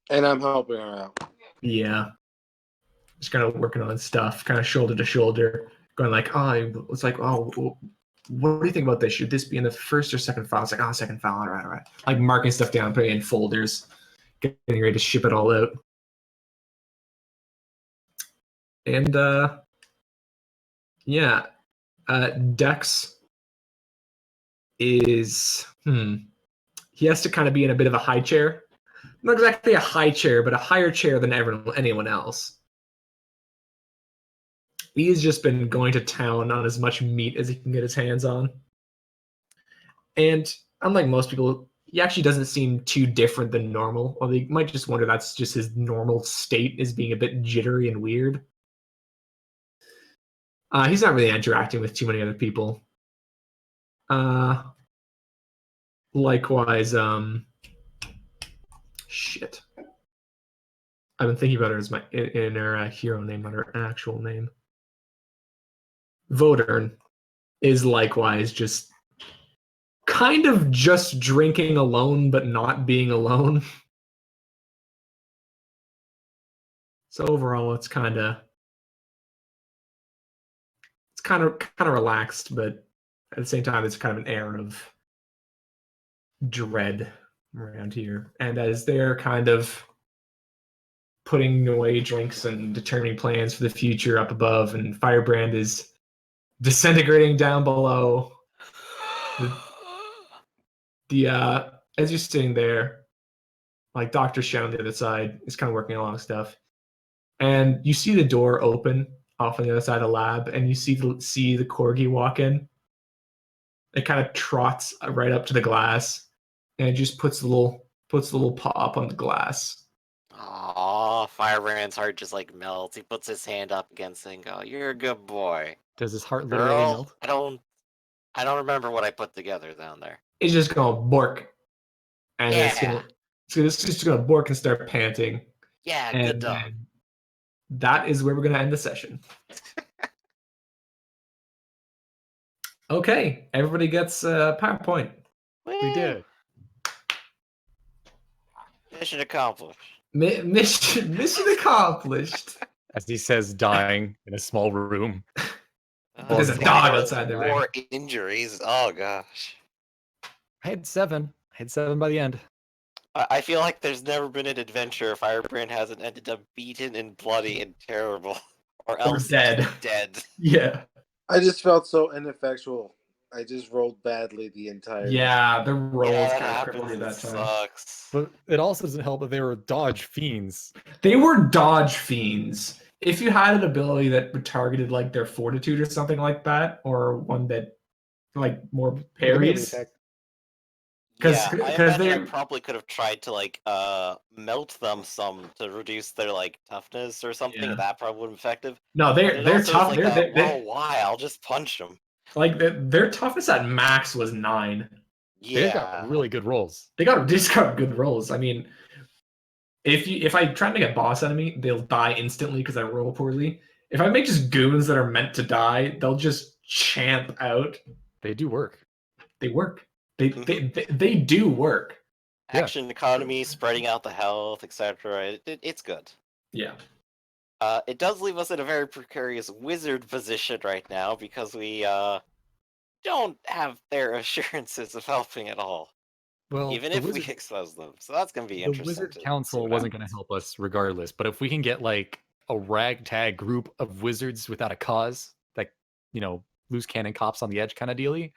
And I'm helping her out. Yeah. Just kind of working on stuff, kind of shoulder to shoulder, going like, oh, it's like, oh, what do you think about this? Should this be in the first or second file? It's like, oh, second file, all right. Like marking stuff down, putting it in folders, getting ready to ship it all out. And yeah, Dex is, he has to kind of be in a bit of a high chair. Not exactly a high chair, but a higher chair than anyone else. He has just been going to town on as much meat as he can get his hands on. And unlike most people, he actually doesn't seem too different than normal. Or they might just wonder that's just his normal state, is being a bit jittery and weird. He's not really interacting with too many other people. Likewise, shit. I've been thinking about her as my in her hero name, not her actual name. Vodern is likewise just kind of just drinking alone, but not being alone. So overall, it's kind of relaxed, but at the same time, there's kind of an air of dread around here. And as they're kind of putting away drinks and determining plans for the future up above, and Firebrand is disintegrating down below. The as you're sitting there, like Dr. Shen on the other side is kind of working along stuff, and you see the door open off on the other side of the lab, and you see the corgi walk in. It kind of trots right up to the glass, and it just puts the little paw up on the glass. Aw, Firebrand's heart just like melts. He puts his hand up against it and go, "You're a good boy." Does his heart literally Girl, melt? I don't remember what I put together down there. It's just gonna bork, and Yeah. it's just gonna bork and start panting. Yeah, And good dog. that is where we're gonna end the session. Okay, everybody gets a PowerPoint. We did. Mission accomplished. Mission accomplished. As he says, dying in a small room. There's a dog outside the room. More injuries. Oh gosh. I had 7. I had 7 by the end. I feel like there's never been an adventure Firebrand hasn't ended up beaten and bloody and terrible, or else dead. Dead. Yeah. I just felt so ineffectual. I just rolled badly the entire. Yeah, the rolls Yeah, that kind of happens. crippled you It that time. sucks. But it also doesn't help that they were dodge fiends. They were dodge fiends. If you had an ability that targeted like their fortitude or something like that, or one that like more parries, Yeah, I imagine I they probably could have tried to like melt them some to reduce their like toughness or something. Yeah. And that probably would be effective. no, But it they're also tough. is like They're why? I'll just punch them. like their toughness at max was 9. They've Yeah. got really good rolls. They just got good rolls. I mean, if I try to make a boss enemy, they'll die instantly because I roll poorly. If I make just goons that are meant to die, they'll just champ out. They do work. They work. They do work. Action economy, spreading out the health, etc. It's good. Yeah. It does leave us in a very precarious wizard position right now because we don't have their assurances of helping at all, Well, even the if we wizard, expose them. So that's going to be the interesting. wizard to see council what wasn't going to happens. help us regardless. But if we can get like a ragtag group of wizards without a cause, like loose cannon cops on the edge kind of dealy,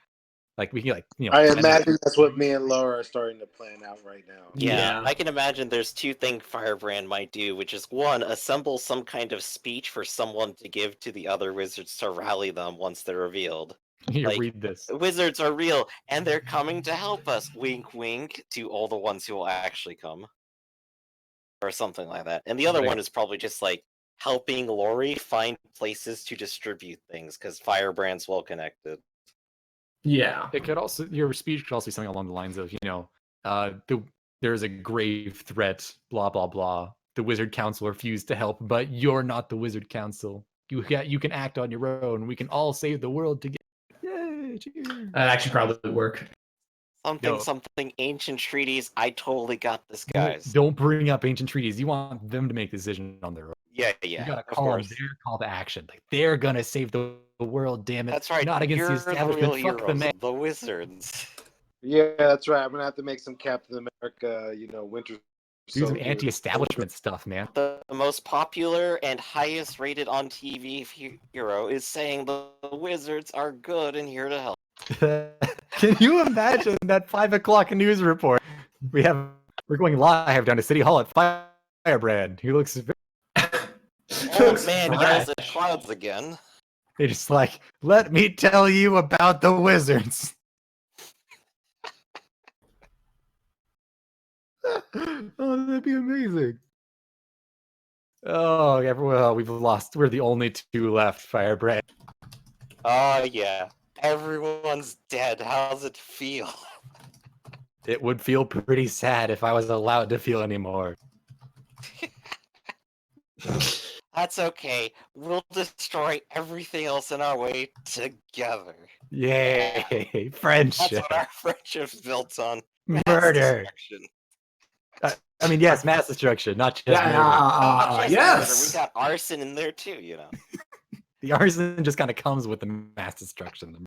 like we can I kind of imagine that's what me and Laura are starting to plan out right now. Yeah, I can imagine there's two things Firebrand might do, which is one, assemble some kind of speech for someone to give to the other wizards to rally them once they're revealed. Here, Like, read this. wizards are real, and they're coming to help us. Wink, wink to all the ones who will actually come, or something like that. And the other Right. one is probably just like helping Lori find places to distribute things because Firebrand's well connected. Yeah. It could also your speech could also be something along the lines of there's a grave threat, blah blah blah. The Wizard Council refused to help, but you're not the Wizard Council. You can act on your own. We can all save the world together. Yay! Cheers. That actually probably would work. Something ancient treaties. I totally got this, guys. Don't bring up ancient treaties. You want them to make decisions on their own. Yeah, You gotta of call them course. their call to action. Like they're gonna save the world. Damn it! That's right. Not against You're the the establishment. real Fuck the heroes, man. the wizards. Yeah, that's right. I'm gonna have to make some Captain America, Winter Do some Soldier. anti-establishment stuff, man. The most popular and highest rated on TV hero is saying the wizards are good and here to help. Can you imagine that 5 o'clock news report? We're going live down to City Hall at Firebrand. He looks Oh man, yells at clouds again. They're just like, let me tell you about the wizards. Oh, that'd be amazing. Oh, well, we've lost. We're the only two left, Firebrand. Oh yeah. Everyone's dead. How's it feel? It would feel pretty sad if I was allowed to feel anymore. That's okay. We'll destroy everything else in our way together. Yay! Friendship. That's what our friendship's built on. Murder. Mass destruction. I mean, yes, mass destruction, not just murder. Not just yes. murder, we got arson in there too, The arson just kind of comes with the mass destruction.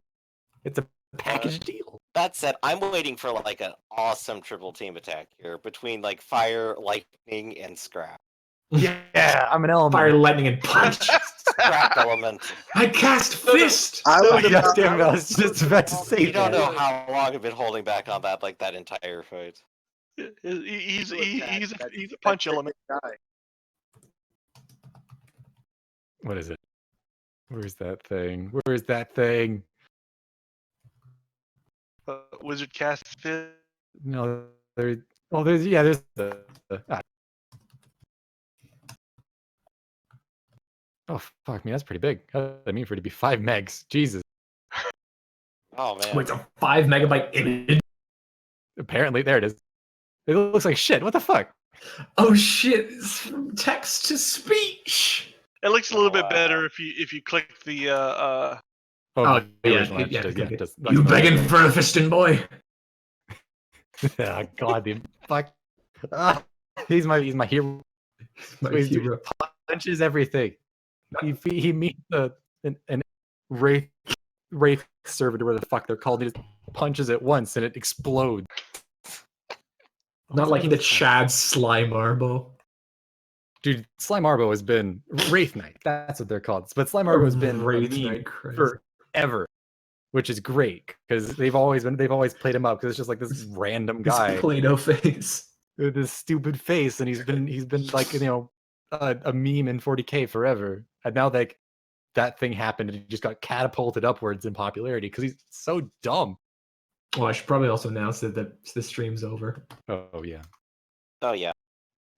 It's a package deal. That said, I'm waiting for like an awesome triple team attack here between like fire, lightning, and scrap. Yeah, I'm an element. Fire, lightning, and punch. Scrap element. I cast fist. I Oh, was God damn it, I was just about to say You don't that. know how long I've been holding back on that, like that entire fight. He's a punch element. guy. What is it? Where's that thing? Where's that thing? Wizard cast fist. No, there's there's the. Oh, fuck me, that's pretty big. How does that mean for it to be 5 megs? Jesus. Oh man. Wait, it's a 5 megabyte image. Apparently, there it is. It looks like shit. What the fuck? Oh shit! It's from text to speech. It looks a little bit better if you click the Oh, the yeah, original yeah, image yeah, does, yeah. it does. You begging for a fisting boy? Oh, God, dude. Fuck. Ah, he's my hero. My He's hero. punches everything. He meets an wraith servant or whatever the fuck they're called. He just punches it once and it explodes. Not like the Chad Slime Arbo. Dude, Slime Arbo has been Wraith Knight. That's what they're called. But Slime Arbo has been a Wraith meme Knight, Christ. forever, which is great because they've always played him up because it's just like this random His guy Play-Doh face. with this stupid face, and he's been like a meme in 40K forever. And now that thing happened, and he just got catapulted upwards in popularity because he's so dumb. Well, I should probably also announce that the stream's over. Oh yeah. Oh yeah.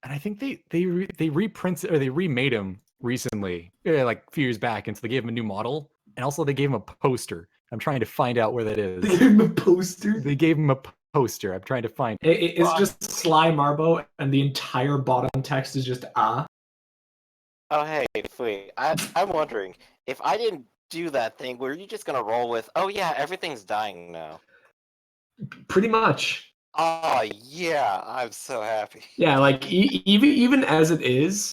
And I think they reprinted or they remade him recently, like a few years back, and so they gave him a new model, and also they gave him a poster. I'm trying to find out where that is. They gave him a poster. They gave him a poster. I'm trying to find. It's just Slime Arbo, and the entire bottom text is just ah. Oh hey, wait. I'm wondering if I didn't do that thing. Were you just gonna roll with? Oh yeah, everything's dying now. Pretty much. Oh yeah, I'm so happy. Yeah, like even as it is,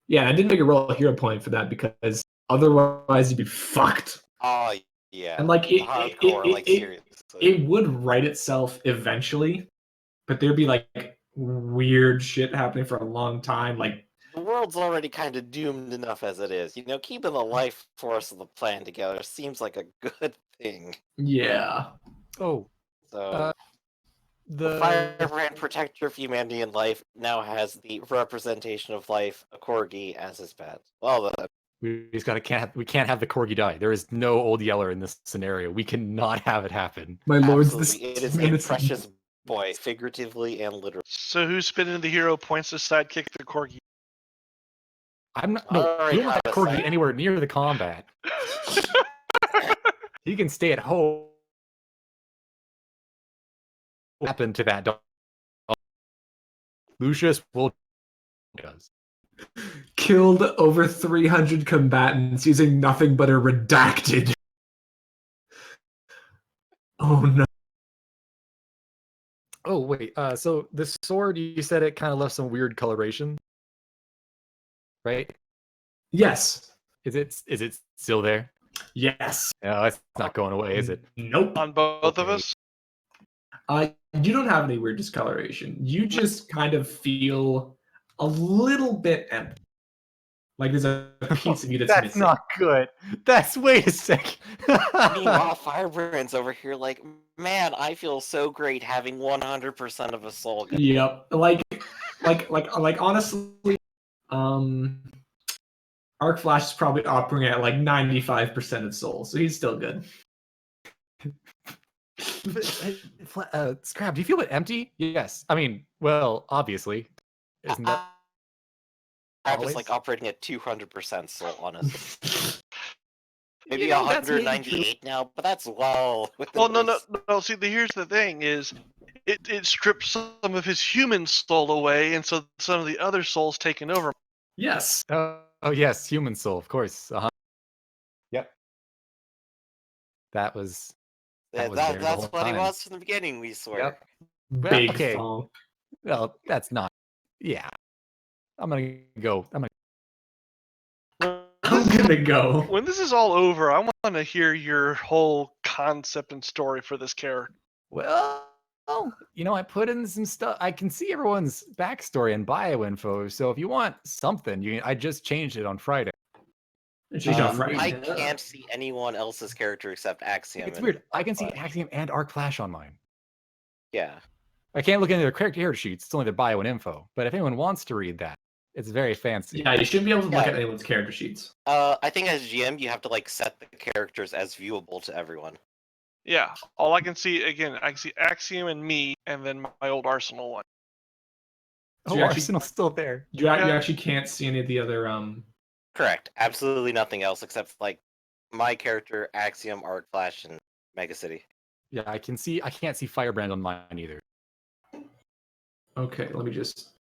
yeah, I didn't make a roll a hero point for that because otherwise you'd be fucked. Oh Yeah. And like hardcore, like seriously. it would write itself eventually, but there'd be like weird shit happening for a long time. Like The world's already kind of doomed enough as it is. You know, keeping the life force of the plan together seems like a good thing. yeah, Oh, So the the Firebrand Protector of Humanity and Life now has the representation of life, a corgi, as his pet. Well, we just we can't have the corgi die. There is no Old Yeller in this scenario. We cannot have it happen. my lords, absolutely, it is man a is- precious boy, figuratively and literally. So who's spinning the hero points to sidekick the corgi? I'm not. No, Alright, we don't want that have a corgi sec. anywhere near the combat. He can stay at home. What happened to that dog? Lucius will does. killed over 300 combatants using nothing but a redacted. Oh no. Oh wait, so the sword you said it kind of left some weird coloration, right? Yes. Is it still there? Yes. No, it's not going away, is it? Nope. On both of Okay. us? You don't have any weird discoloration. You just kind of feel a little bit empty. Like there's a piece of you that's missing. good. Wait a second. Meanwhile, Firebrand's over here like, man, I feel so great having 100% of a soul. Yep. Like honestly, Arc Flash is probably operating at like 95% of souls, so he's still good. Scrap, do you feel a bit empty? Yes. I mean, well, obviously. Isn't that I'm always? just like operating at 200% soul, honestly. Maybe You know, that's maybe 198 now, but that's well. Well, no. See, here's the thing: is it strips some of his human soul away, and so some of the other souls taken over. Yes. Oh yes, human soul, of course. Yep. That was there the That's whole what he time. was from the beginning, we swear. Yep. Well, Big okay. funk. Well, that's not. Yeah. I'm gonna go. I'm gonna go. When this is all over, I want to hear your whole concept and story for this character. Well, you know, I put in some stuff. I can see everyone's backstory and bio info. So if you want something, I just changed it on Friday. She's on Friday. I can't see anyone else's character except Axiom. It's and weird. I can see Flash. Axiom and Arc Flash on mine. Yeah. I can't look into their character sheets. It's only their bio and info. But if anyone wants to read that, it's very fancy. Yeah, you shouldn't be able to look Yeah. at anyone's character sheets. I think as GM, you have to like set the characters as viewable to everyone. Yeah, all I can see again, I can see Axiom and me, and then my old Arsenal one. So Oh, you actually- Arsenal's still there. You actually can't see any of the other Correct. Absolutely nothing else except like my character, Axiom, Arc Flash, and Mega City. Yeah, I can't see Firebrand on mine either. Okay, let me just